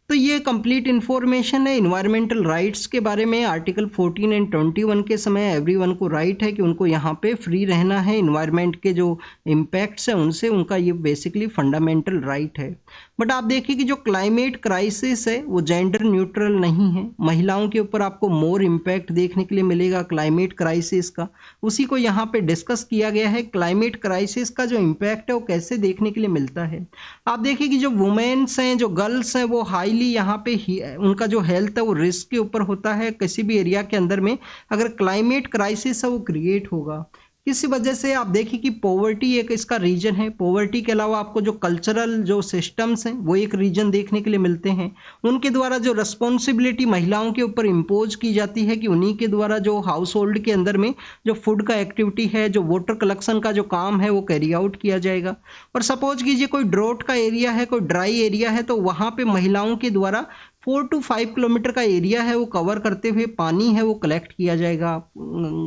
तो ये कंप्लीट इन्फॉर्मेशन है इन्वायरमेंटल राइट्स के बारे में। आर्टिकल 14 एंड 21 के समय एवरीवन को राइट है कि उनको यहाँ पे फ्री रहना है, इन्वायरमेंट के जो इम्पैक्ट्स हैं उनसे, उनका ये बेसिकली फंडामेंटल राइट है। बट आप देखिए कि जो क्लाइमेट क्राइसिस है वो जेंडर न्यूट्रल नहीं है, महिलाओं के ऊपर आपको मोर इम्पैक्ट देखने के लिए मिलेगा क्लाइमेट क्राइसिस का, उसी को यहाँ पे डिस्कस किया गया है। क्लाइमेट क्राइसिस का जो इम्पैक्ट है वो कैसे देखने के लिए मिलता है। आप देखिए कि जो वुमेन्स हैं, जो गर्ल्स हैं, वो हाईली यहाँ पे उनका जो हेल्थ है वो रिस्क के ऊपर होता है किसी भी एरिया के अंदर में अगर क्लाइमेट क्राइसिस है वो क्रिएट होगा। किसी वजह से आप देखिए कि पॉवर्टी एक इसका रीजन है। पॉवर्टी के अलावा आपको जो कल्चरल जो सिस्टम्स हैं वो एक रीजन देखने के लिए मिलते हैं। उनके द्वारा जो रिस्पॉन्सिबिलिटी महिलाओं के ऊपर इम्पोज की जाती है कि उन्हीं के द्वारा जो हाउस होल्ड के अंदर में जो फूड का एक्टिविटी है, जो वाटर कलेक्शन का जो काम है वो कैरी आउट किया जाएगा। और सपोज कीजिए कोई ड्रॉट का एरिया है, कोई ड्राई एरिया है, तो वहाँ पे महिलाओं के द्वारा 4 to 5 किलोमीटर का एरिया है वो कवर करते हुए पानी है वो कलेक्ट किया जाएगा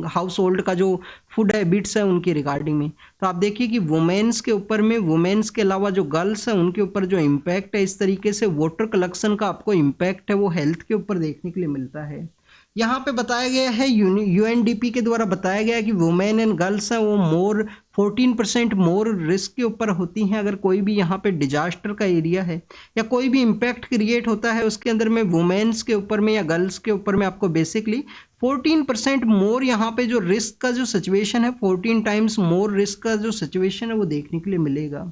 हाउस होल्ड का जो फूड हैबिट्स है उनकी रिगार्डिंग में। तो आप देखिए कि वुमेन्स के ऊपर में, वुमेन्स के अलावा जो गर्ल्स हैं उनके ऊपर जो इम्पैक्ट है, इस तरीके से वाटर कलेक्शन का आपको इम्पैक्ट है वो हेल्थ के ऊपर देखने के लिए मिलता है। यहाँ पे बताया गया है यूएनडीपी के द्वारा बताया गया है कि वुमेन एंड गर्ल्स हैं वो 14% मोर रिस्क के ऊपर होती हैं अगर कोई भी यहाँ पे डिजास्टर का एरिया है या कोई भी इम्पैक्ट क्रिएट होता है उसके अंदर में वुमेन्स के ऊपर में या गर्ल्स के ऊपर में आपको बेसिकली 14% मोर यहाँ पे जो रिस्क का जो सिचुएशन है, 14 टाइम्स मोर रिस्क का जो सिचुएशन है वो देखने के लिए मिलेगा।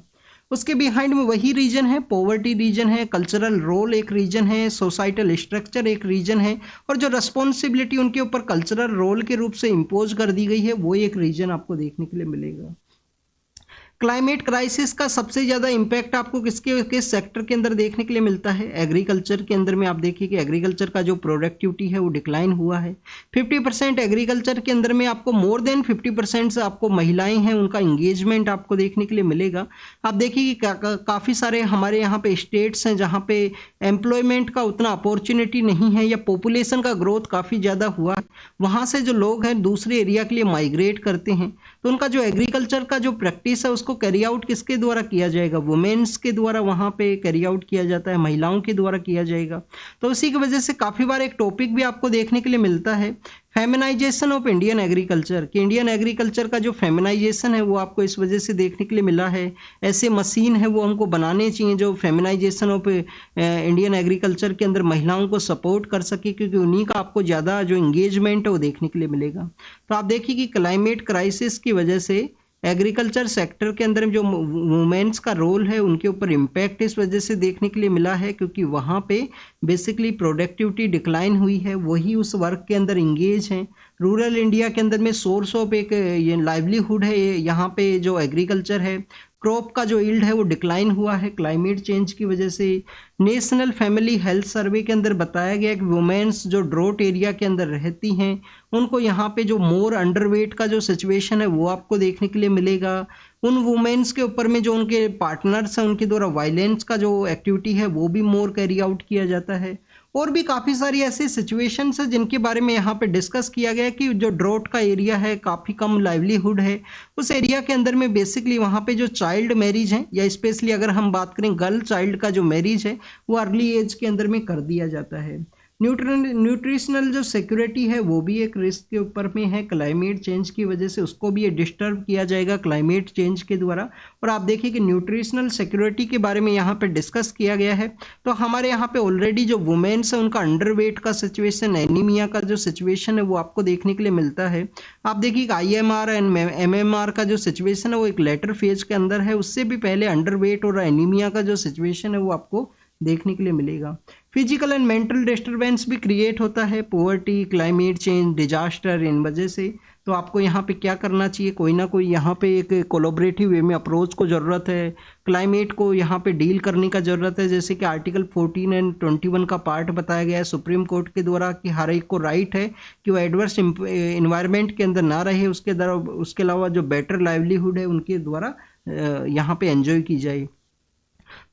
उसके बिहाइंड में वही रीजन है, पॉवर्टी रीजन है, कल्चरल रोल एक रीजन है, सोसाइटल स्ट्रक्चर एक रीजन है, और जो रिस्पॉन्सिबिलिटी उनके ऊपर कल्चरल रोल के रूप से इम्पोज कर दी गई है वो एक रीजन आपको देखने के लिए मिलेगा। क्लाइमेट क्राइसिस का सबसे ज़्यादा इम्पैक्ट आपको किस सेक्टर के अंदर देखने के लिए मिलता है? एग्रीकल्चर के अंदर में। आप देखिए कि एग्रीकल्चर का जो प्रोडक्टिविटी है वो डिक्लाइन हुआ है। 50% एग्रीकल्चर के अंदर में आपको मोर देन 50% से आपको महिलाएं हैं उनका इंगेजमेंट आपको देखने के लिए मिलेगा। आप देखिए कि काफ़ी सारे हमारे यहाँ पे स्टेट्स हैं जहाँ पे एम्प्लॉयमेंट का उतना अपॉर्चुनिटी नहीं है या पॉपुलेशन का ग्रोथ काफ़ी ज़्यादा हुआ है, वहाँ से जो लोग हैं दूसरे एरिया के लिए माइग्रेट करते हैं, तो उनका जो एग्रीकल्चर का जो प्रैक्टिस है उसको कैरी आउट किसके द्वारा किया जाएगा? वुमेन्स के द्वारा वहाँ पे कैरी आउट किया जाता है, महिलाओं के द्वारा किया जाएगा। तो उसी की वजह से काफ़ी बार एक टॉपिक भी आपको देखने के लिए मिलता है फेमिनाइजेशन ऑफ इंडियन एग्रीकल्चर, कि इंडियन एग्रीकल्चर का जो फेमिनाइजेशन है वो आपको इस वजह से देखने के लिए मिला है। ऐसे मशीन है वो हमको बनाने चाहिए जो फेमिनाइजेशन ऑफ इंडियन एग्रीकल्चर के अंदर महिलाओं को सपोर्ट कर सके, क्योंकि उन्हीं का आपको ज़्यादा जो इंगेजमेंट है वो देखने के लिए मिलेगा। तो आप देखिए कि क्लाइमेट क्राइसिस की वजह से एग्रीकल्चर सेक्टर के अंदर जो वुमेन्स का रोल है उनके ऊपर इम्पैक्ट इस वजह से देखने के लिए मिला है, क्योंकि वहाँ पे बेसिकली प्रोडक्टिविटी डिक्लाइन हुई है, वही उस वर्क के अंदर इंगेज हैं। रूरल इंडिया के अंदर में सोर्स ऑफ एक ये लाइवलीहुड है, यहाँ पे जो एग्रीकल्चर है, क्रॉप का जो यील्ड है वो डिक्लाइन हुआ है क्लाइमेट चेंज की वजह से। नेशनल फैमिली हेल्थ सर्वे के अंदर बताया गया कि वुमेन्स जो ड्रोट एरिया के अंदर रहती हैं उनको यहाँ पे जो मोर अंडरवेट का जो सिचुएशन है वो आपको देखने के लिए मिलेगा। उन वुमेन्स के ऊपर में जो उनके पार्टनर्स हैं उनके द्वारा वायलेंस का जो एक्टिविटी है वो भी मोर कैरी आउट किया जाता है। और भी काफ़ी सारी ऐसी सिचुएशंस है जिनके बारे में यहाँ पे डिस्कस किया गया कि जो ड्रॉट का एरिया है, काफ़ी कम लाइवलीहुड है, उस एरिया के अंदर में बेसिकली वहाँ पे जो चाइल्ड मैरिज है या स्पेशली अगर हम बात करें गर्ल चाइल्ड का जो मैरिज है वो अर्ली एज के अंदर में कर दिया जाता है। न्यूट्रिशनल जो सिक्योरिटी है वो भी एक रिस्क के ऊपर में है क्लाइमेट चेंज की वजह से, उसको भी ये डिस्टर्ब किया जाएगा क्लाइमेट चेंज के द्वारा। और आप देखिए कि न्यूट्रिशनल सिक्योरिटी के बारे में यहाँ पे डिस्कस किया गया है। तो हमारे यहाँ पे ऑलरेडी जो वुमेन्स है उनका अंडरवेट का सिचुएशन, एनीमिया का जो सिचुएशन है वो आपको देखने के लिए मिलता है। आप देखिए IMR एंड MMR का जो सिचुएशन है वो एक लेटर फेज के अंदर है, उससे भी पहले अंडरवेट और एनीमिया का जो सिचुएशन है वो आपको देखने के लिए मिलेगा। फिजिकल एंड मेंटल डिस्टर्बेंस भी क्रिएट होता है पॉवर्टी, क्लाइमेट चेंज, डिजास्टर, इन वजह से। तो आपको यहाँ पे क्या करना चाहिए, कोई ना कोई यहाँ पे एक कोलैबोरेटिव वे में अप्रोच को ज़रूरत है, क्लाइमेट को यहाँ पे डील करने का ज़रूरत है। जैसे कि आर्टिकल 14 एंड 21 का पार्ट बताया गया है सुप्रीम कोर्ट के द्वारा कि हर एक को राइट है कि वो एडवर्स इन्वायरमेंट के अंदर ना रहे, उसके अलावा जो बेटर लाइवलीहुड है उनके द्वारा यहाँ पे एंजॉय की जाए।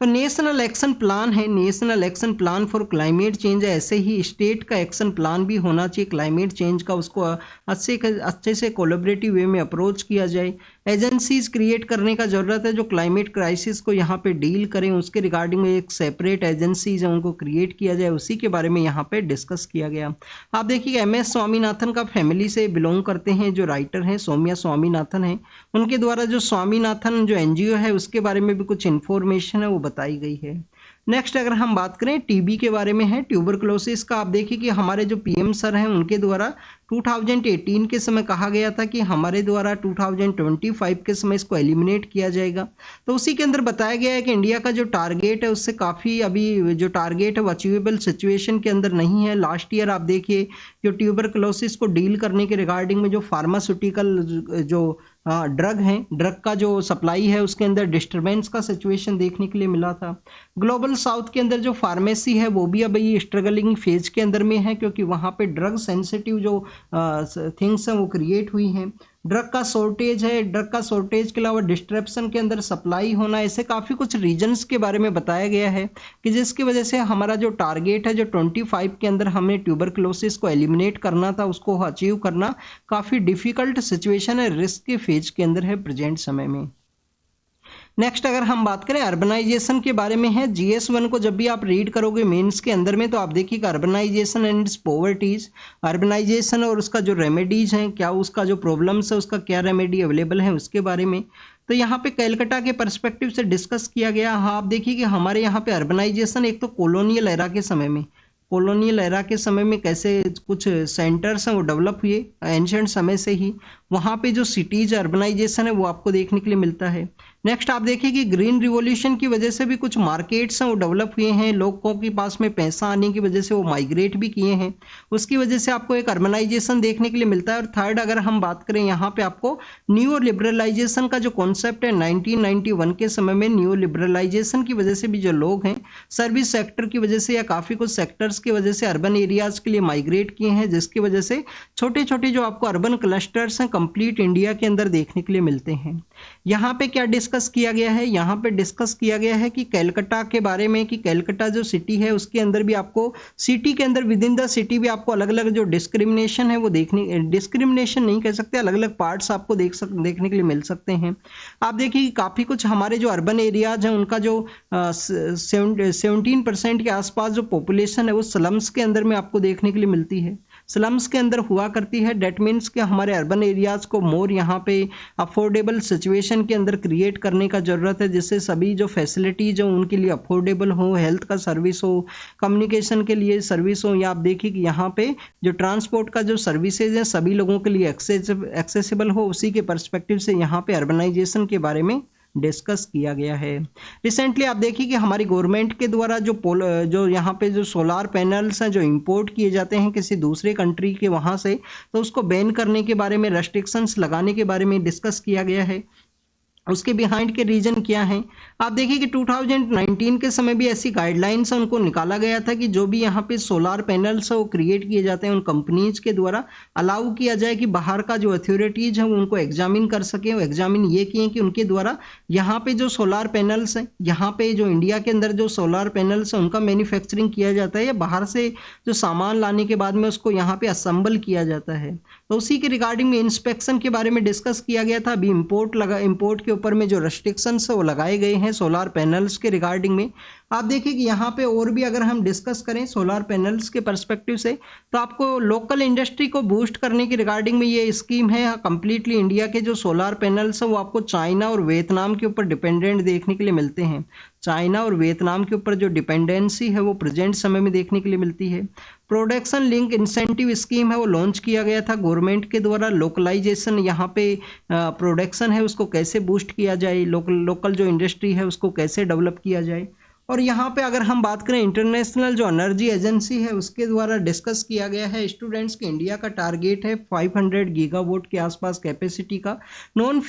तो नेशनल एक्शन प्लान है, national action plan for climate change है। ऐसे ही स्टेट का एक्शन प्लान भी होना चाहिए क्लाइमेट चेंज का, उसको अच्छे से कोलैबोरेटिव वे में अप्रोच किया जाए। एजेंसीज क्रिएट करने का ज़रूरत है जो क्लाइमेट क्राइसिस को यहाँ पे डील करें, उसके रिगार्डिंग एक सेपरेट एजेंसीज है उनको क्रिएट किया जाए, उसी के बारे में यहाँ पे डिस्कस किया गया। आप देखिए MS स्वामीनाथन का फैमिली से बिलोंग करते हैं जो राइटर हैं, सौम्या स्वामीनाथन हैं, उनके द्वारा जो स्वामीनाथन जो NGO है उसके बारे में भी कुछ इन्फॉर्मेशन है वो बताई गई है। नेक्स्ट अगर हम बात करें TB के बारे में है, ट्यूबरक्लोसिस का, आप देखिए कि हमारे जो PM सर हैं उनके द्वारा 2018 के समय कहा गया था कि हमारे द्वारा 2025 के समय इसको एलिमिनेट किया जाएगा। तो उसी के अंदर बताया गया है कि इंडिया का जो टारगेट है उससे काफ़ी अभी जो टारगेट है वो अचीवेबल सिचुएशन के अंदर नहीं है। लास्ट ईयर आप देखिए जो ट्यूबरक्लोसिस को डील करने के रिगार्डिंग में जो फार्मास्यूटिकल जो ड्रग हैं, ड्रग का जो सप्लाई है उसके अंदर डिस्टर्बेंस का सिचुएशन देखने के लिए मिला था। ग्लोबल साउथ के अंदर जो फार्मेसी है वो भी अभी स्ट्रगलिंग फेज के अंदर में है, क्योंकि वहाँ पे ड्रग सेंसिटिव जो थिंग्स हैं वो क्रिएट हुई हैं। ड्रग का शॉर्टेज है, ड्रग का शॉर्टेज के अलावा डिस्ट्रप्शन के अंदर सप्लाई होना, ऐसे काफ़ी कुछ रीजन्स के बारे में बताया गया है कि जिसकी वजह से हमारा जो टारगेट है जो 25 के अंदर हमें ट्यूबरक्लोसिस को एलिमिनेट करना था उसको अचीव करना काफ़ी डिफिकल्ट सिचुएशन है, रिस्क के फेज के अंदर है प्रेजेंट समय में। नेक्स्ट अगर हम बात करें अर्बनाइजेशन के बारे में है, GS1 को जब भी आप रीड करोगे मेंस के अंदर में तो आप देखिएगा अर्बनाइजेशन एंड पॉवर्टीज, अर्बनाइजेशन और उसका जो रेमेडीज हैं, क्या उसका जो प्रॉब्लम्स है उसका क्या रेमेडी अवेलेबल है उसके बारे में। तो यहाँ पे कलकत्ता के पर्सपेक्टिव से डिस्कस किया गया। हाँ आप देखिए कि हमारे यहाँ पे अर्बनाइजेशन एक तो कॉलोनियल एरा के समय में, कॉलोनियल एरा के समय में कैसे कुछ सेंटर्स हैं वो डेवलप हुए एंशिएंट समय से ही, वहाँ पे जो सिटीज अर्बनाइजेशन है वो आपको देखने के लिए मिलता है। नेक्स्ट आप देखिए कि ग्रीन रिवॉल्यूशन की वजह से भी कुछ मार्केट्स हैं वो डेवलप हुए हैं, लोगों के पास में पैसा आने की वजह से वो माइग्रेट भी किए हैं, उसकी वजह से आपको एक अर्बनाइजेशन देखने के लिए मिलता है। और थर्ड अगर हम बात करें यहाँ पे आपको न्यू लिबरलाइजेशन का जो कॉन्सेप्ट है 1991 के समय में, न्यू लिबरलाइजेशन की वजह से भी जो लोग हैं सर्विस सेक्टर की वजह से या काफ़ी कुछ सेक्टर्स की वजह से अर्बन एरियाज के लिए माइग्रेट किए हैं, जिसकी वजह से छोटे छोटे जो आपको अर्बन क्लस्टर्स हैं कंप्लीट इंडिया के अंदर देखने के लिए मिलते हैं। यहाँ पे क्या डिस्कस किया गया है, यहाँ पे डिस्कस किया गया है कि कलकत्ता के बारे में, कि कलकत्ता जो सिटी है उसके अंदर भी आपको सिटी के अंदर विद इन द सिटी भी आपको अलग अलग जो डिस्क्रिमिनेशन है वो डिस्क्रिमिनेशन नहीं कह सकते, अलग अलग पार्ट्स आपको देखने के लिए मिल सकते हैं। आप देखिए कि काफ़ी कुछ हमारे जो अर्बन एरियाज हैं उनका जो 17% के आसपास जो पॉपुलेशन है वो स्लम्स के अंदर में आपको देखने के लिए मिलती है। स्लम्स के अंदर हुआ करती है। डेट मीन्स कि हमारे अर्बन एरियाज़ को मोर यहाँ पे अफोर्डेबल सिचुएशन के अंदर क्रिएट करने का ज़रूरत है, जिससे सभी जो फैसिलिटीज़ हो उनके लिए अफोर्डेबल हो, हेल्थ का सर्विस हो, कम्युनिकेशन के लिए सर्विस हो, या आप देखिए कि यहाँ पे जो ट्रांसपोर्ट का जो सर्विसेज है सभी लोगों के लिए एक्सेसिबल हो। उसी के पर्सपेक्टिव से यहाँ पे अर्बनाइजेशन के बारे में डिस्कस किया गया है। रिसेंटली आप देखिए कि हमारी गवर्नमेंट के द्वारा जो यहाँ पे जो सोलार पैनल्स हैं जो इंपोर्ट किए जाते हैं किसी दूसरे कंट्री के वहाँ से, तो उसको बैन करने के बारे में, रेस्ट्रिक्शंस लगाने के बारे में डिस्कस किया गया है। उसके बिहाइंड के रीजन क्या हैं? आप देखिए कि 2019 के समय भी ऐसी गाइडलाइंस उनको निकाला गया था कि जो भी यहाँ पे सोलार पैनल्स है वो क्रिएट किए जाते हैं उन कंपनीज के द्वारा, अलाउ किया जाए कि बाहर का जो अथॉरिटीज है वो उनको एग्जामिन कर सके। वो एग्जामिन ये किए कि उनके द्वारा यहाँ पे जो सोलार पैनल्स हैं, यहाँ पे जो इंडिया के अंदर जो सोलार पैनल्स हैं उनका मैन्युफैक्चरिंग किया जाता है या बाहर से जो सामान लाने के बाद में उसको यहाँ पे असेंबल किया जाता है। तो उसी के रिगार्डिंग में इंस्पेक्शन के बारे में डिस्कस किया गया था। अभी इंपोर्ट के ऊपर में जो रेस्ट्रिक्शंस है वो लगाए गए हैं सोलार पैनल्स के रिगार्डिंग में। आप देखिए कि यहाँ पे और भी अगर हम डिस्कस करें सोलार पैनल्स के पर्सपेक्टिव से, तो आपको लोकल इंडस्ट्री को बूस्ट करने की रिगार्डिंग में ये स्कीम है। कंप्लीटली इंडिया के जो सोलार पैनल्स है वो आपको चाइना और वियतनाम के ऊपर डिपेंडेंट देखने के लिए मिलते हैं। चाइना और वियतनाम के ऊपर जो डिपेंडेंसी है वो प्रेजेंट समय में देखने के लिए मिलती है। प्रोडक्शन लिंक इंसेंटिव स्कीम है वो लॉन्च किया गया था गवर्नमेंट के द्वारा। लोकलाइजेशन यहाँ पे प्रोडक्शन है उसको कैसे बूस्ट किया जाए, लोकल जो इंडस्ट्री है उसको कैसे डेवलप किया जाए। और यहाँ पे अगर हम बात करें इंटरनेशनल जो एनर्जी एजेंसी है उसके द्वारा डिस्कस किया गया है स्टूडेंट्स के इंडिया का टारगेट है 500 गीगावाट के आसपास कैपेसिटी का नॉन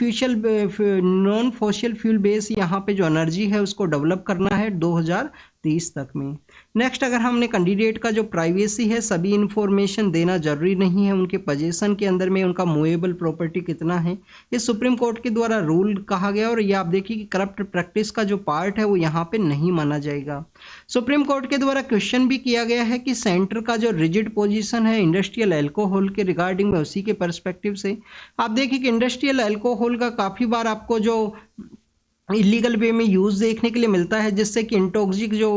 फॉसिल फ्यूल बेस यहाँ पे जो एनर्जी है उसको डेवलप करना है 2030 तक में। नेक्स्ट, अगर हमने कैंडिडेट का जो प्राइवेसी है सभी इंफॉर्मेशन देना जरूरी नहीं है, उनके पोजीशन के अंदर में उनका मूवेबल प्रॉपर्टी कितना है, ये सुप्रीम कोर्ट के द्वारा रूल कहा गया। और ये आप देखिए कि करप्ट प्रैक्टिस का जो पार्ट है वो यहाँ पे नहीं माना जाएगा। सुप्रीम कोर्ट के द्वारा क्वेश्चन भी किया गया है कि सेंटर का जो रिजिड पोजीशन है इंडस्ट्रियल अल्कोहल के रिगार्डिंग में, उसी के पर्सपेक्टिव से आप देखिए कि इंडस्ट्रियल अल्कोहल का काफ़ी बार आपको जो इलीगल वे में यूज़ देखने के लिए मिलता है, जिससे कि इंटॉक्सिक जो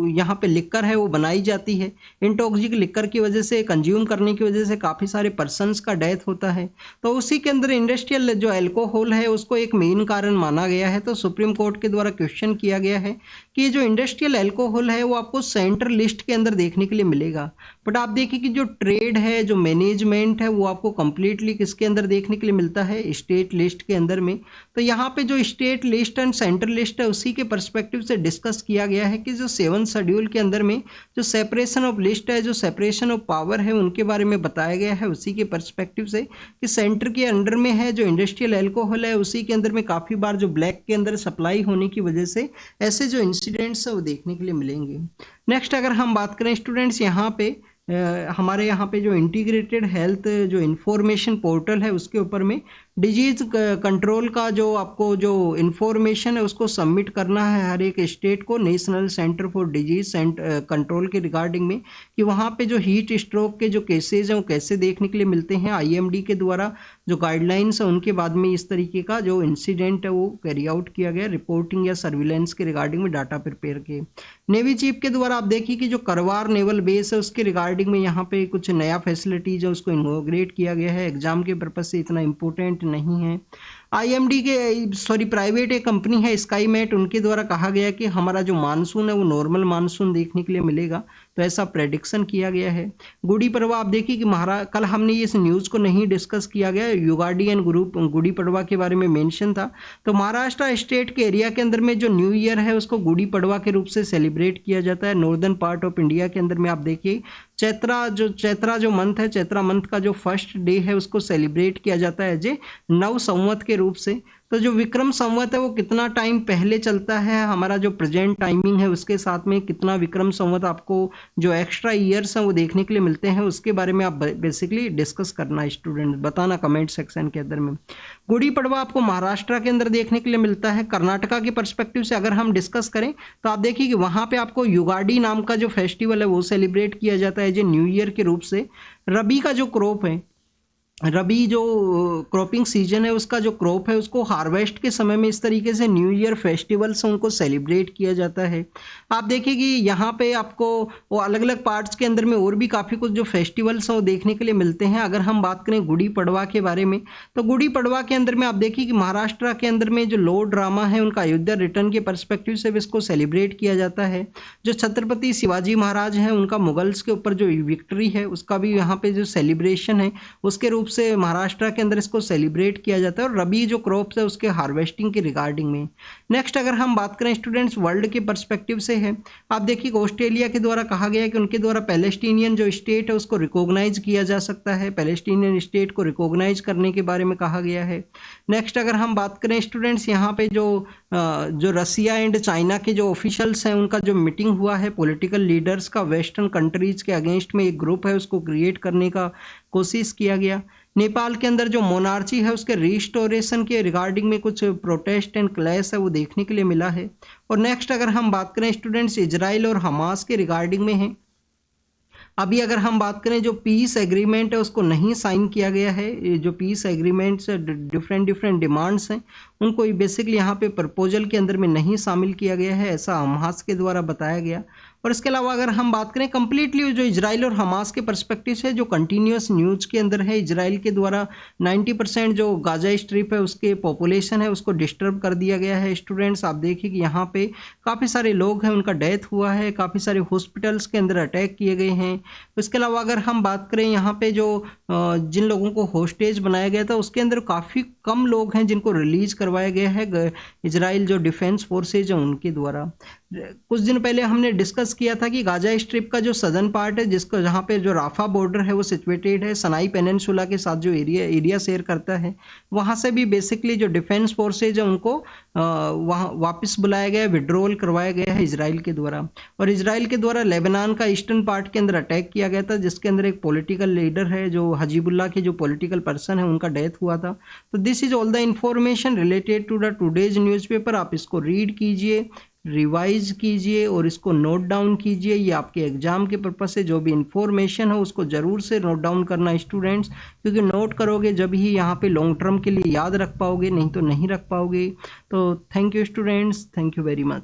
यहाँ पे लिक्कर है वो बनाई जाती है। इंटॉक्सिक लिक्कर की वजह से, कंज्यूम करने की वजह से काफ़ी सारे पर्सन्स का डेथ होता है। तो उसी के अंदर इंडस्ट्रियल जो अल्कोहल है उसको एक मेन कारण माना गया है। तो सुप्रीम कोर्ट के द्वारा क्वेश्चन किया गया है कि जो इंडस्ट्रियल अल्कोहल है वो आपको सेंट्रल लिस्ट के अंदर देखने के लिए मिलेगा, बट आप देखिए कि जो ट्रेड है, जो मैनेजमेंट है, वो आपको कंप्लीटली किसके अंदर देखने के लिए मिलता है, स्टेट लिस्ट के अंदर में। तो यहाँ पे जो state list and central list है उसी के पर्सपेक्टिव से डिस्कस किया गया है कि जो 7 शेड्यूल के अंदर में जो सेपरेशन ऑफ लिस्ट है, जो सेपरेशन ऑफ पावर है, उनके बारे में बताया गया है। उसी के पर्सपेक्टिव से कि सेंटर के अंडर में है जो इंडस्ट्रियल अल्कोहल है, उसी के अंदर में काफ़ी बार जो ब्लैक के अंदर सप्लाई होने की वजह से ऐसे जो इंसिडेंट्स है वो देखने के लिए मिलेंगे। नेक्स्ट, अगर हम बात करें स्टूडेंट्स, यहाँ पे हमारे यहाँ पे जो इंटीग्रेटेड हेल्थ जो इंफॉर्मेशन पोर्टल है उसके ऊपर में डिजीज कंट्रोल का जो आपको जो इंफॉर्मेशन है उसको सबमिट करना है हर एक स्टेट को national centre for disease control के रिगार्डिंग में, कि वहाँ पे जो हीट स्ट्रोक के जो केसेज हैं वो कैसे देखने के लिए मिलते हैं। आईएमडी के द्वारा जो गाइडलाइंस है उनके बाद में इस तरीके का जो इंसिडेंट है वो कैरी आउट किया गया, रिपोर्टिंग या सर्विलेंस के रिगार्डिंग में डाटा प्रिपेयर के। नेवी चीफ के द्वारा आप देखिए कि जो करवार नेवल बेस है उसके रिगार्डिंग में यहाँ पे कुछ नया फैसिलिटीज है उसको इनॉग्रेट किया गया है। एग्जाम के पर्पज से इतना इंपॉर्टेंट नहीं है। आईएमडी के प्राइवेट एक कंपनी है स्काईमेट, उनके द्वारा कहा गया कि हमारा जो मानसून है वो नॉर्मल मानसून देखने के लिए मिलेगा, तो ऐसा प्रेडिक्शन किया गया है। गुड़ी पड़वा आप देखिए कि कल हमने इस न्यूज़ को नहीं डिस्कस किया गया, युगाडी एंड गुड़ी पड़वा के बारे में मेंशन था। तो महाराष्ट्र स्टेट के एरिया के अंदर में जो न्यू ईयर है उसको गुड़ी पड़वा के रूप से सेलिब्रेट किया जाता है। नॉर्दर्न पार्ट ऑफ इंडिया के अंदर में आप देखिए चैत्रा जो मंथ है, चैत्रा मंथ का जो फर्स्ट डे है उसको सेलिब्रेट किया जाता है एज ए नव संवत के रूप से। तो जो विक्रम संवत है वो कितना टाइम पहले चलता है, हमारा जो प्रेजेंट टाइमिंग है उसके साथ में कितना विक्रम संवत आपको जो एक्स्ट्रा ईयर्स हैं वो देखने के लिए मिलते हैं, उसके बारे में आप बेसिकली डिस्कस करना है स्टूडेंट, बताना कमेंट सेक्शन के अंदर में। गुड़ी पड़वा आपको महाराष्ट्र के अंदर देखने के लिए मिलता है। कर्नाटका के पर्सपेक्टिव से अगर हम डिस्कस करें तो आप देखिए कि वहाँ पे आपको युगाडी नाम का जो फेस्टिवल है वो सेलिब्रेट किया जाता है जो न्यू ईयर के रूप से। रबी का जो क्रॉप है रबी जो क्रॉपिंग सीजन है उसका जो क्रॉप है उसको हार्वेस्ट के समय में इस तरीके से न्यू ईयर फेस्टिवल्स उनको सेलिब्रेट किया जाता है। आप देखिए कि यहाँ पे आपको वो अलग अलग पार्ट्स के अंदर में और भी काफ़ी कुछ जो फेस्टिवल्स हैं वो देखने के लिए मिलते हैं। अगर हम बात करें गुड़ी पड़वा के बारे में, तो गुड़ी पड़वा के अंदर में आप देखिए कि महाराष्ट्र के अंदर में जो लोड ड्रामा है उनका अयोध्या रिटर्न के परस्पेक्टिव से भी इसको सेलिब्रेट किया जाता है। जो छत्रपति शिवाजी महाराज हैं उनका मुगल्स के ऊपर जो विक्ट्री है उसका भी यहाँ पे जो सेलिब्रेशन है उसके रूप से महाराष्ट्र के अंदर इसको सेलिब्रेट किया जाता है, और रबी जो क्रॉप्स है उसके हार्वेस्टिंग के रिगार्डिंग में। नेक्स्ट अगर हम बात करें स्टूडेंट्स वर्ल्ड के पर्सपेक्टिव से है, आप देखिए ऑस्ट्रेलिया के द्वारा कहा गया है कि उनके द्वारा पैलेस्टीनियन जो स्टेट है उसको रिकॉग्नाइज किया जा सकता है, पैलेस्टीनियन स्टेट को रिकॉग्नाइज करने के बारे में कहा गया है। नेक्स्ट अगर हम बात करें स्टूडेंट्स यहाँ पे जो रसिया एंड चाइना के जो ऑफिशियल्स हैं उनका जो मीटिंग हुआ है पॉलिटिकल लीडर्स का वेस्टर्न कंट्रीज के अगेंस्ट में, एक ग्रुप है उसको क्रिएट करने का कोशिश किया गया। नेपाल के अंदर जो मोनार्ची है उसके रिस्टोरेशन के रिगार्डिंग में कुछ प्रोटेस्ट एंड क्लैश है वो देखने के लिए मिला है। और नेक्स्ट अगर हम बात करें स्टूडेंट्स इजराइल और हमास के रिगार्डिंग में है, अभी अगर हम बात करें जो पीस एग्रीमेंट है उसको नहीं साइन किया गया है। ये जो पीस एग्रीमेंट्स डिफरेंट डिमांड्स हैं उनको बेसिकली यहाँ पे प्रपोजल के अंदर में नहीं शामिल किया गया है, ऐसा हमास के द्वारा बताया गया। और इसके अलावा अगर हम बात करें कंप्लीटली जो इजराइल और हमास के पर्सपेक्टिव से जो कंटिन्यूस न्यूज़ के अंदर है, इजराइल के द्वारा 90% जो गाजा स्ट्रिप है उसके पॉपुलेशन है उसको डिस्टर्ब कर दिया गया है। स्टूडेंट्स आप देखिए कि यहाँ पे काफ़ी सारे लोग हैं उनका डेथ हुआ है, काफ़ी सारे हॉस्पिटल्स के अंदर अटैक किए गए हैं। इसके अलावा अगर हम बात करें यहाँ पे जो जिन लोगों को होस्टेज बनाया गया था उसके अंदर काफ़ी कम लोग हैं जिनको रिलीज करवाया गया है इजराइल जो डिफेंस फोर्सेज हैं उनके द्वारा। कुछ दिन पहले हमने डिस्कस किया था कि गाजा स्ट्रिप का जो सदर्न पार्ट है जिसको जहाँ पे जो राफा बॉर्डर है वो सिचुएटेड है, सनाई पेनिनसुला के साथ जो एरिया शेयर करता है, वहाँ से भी बेसिकली जो डिफेंस फोर्सेज है उनको वहाँ वापस बुलाया गया, विड्रॉल करवाया गया है इजराइल के द्वारा। और इजराइल के द्वारा लेबनान का ईस्टर्न पार्ट के अंदर अटैक किया गया था जिसके अंदर एक पॉलिटिकल लीडर है जो हजीबुल्लाह के जो पॉलिटिकल पर्सन है उनका डेथ हुआ था। तो this is all the information related to the today's newspaper. आप इसको रीड कीजिए, रिवाइज कीजिए और इसको नोट डाउन कीजिए। ये आपके एग्जाम के पर्पस से जो भी इंफॉर्मेशन है उसको ज़रूर से नोट डाउन करना स्टूडेंट्स, क्योंकि नोट करोगे जब ही यहाँ पे लॉन्ग टर्म के लिए याद रख पाओगे, नहीं तो नहीं रख पाओगे। तो thank you students, thank you very much.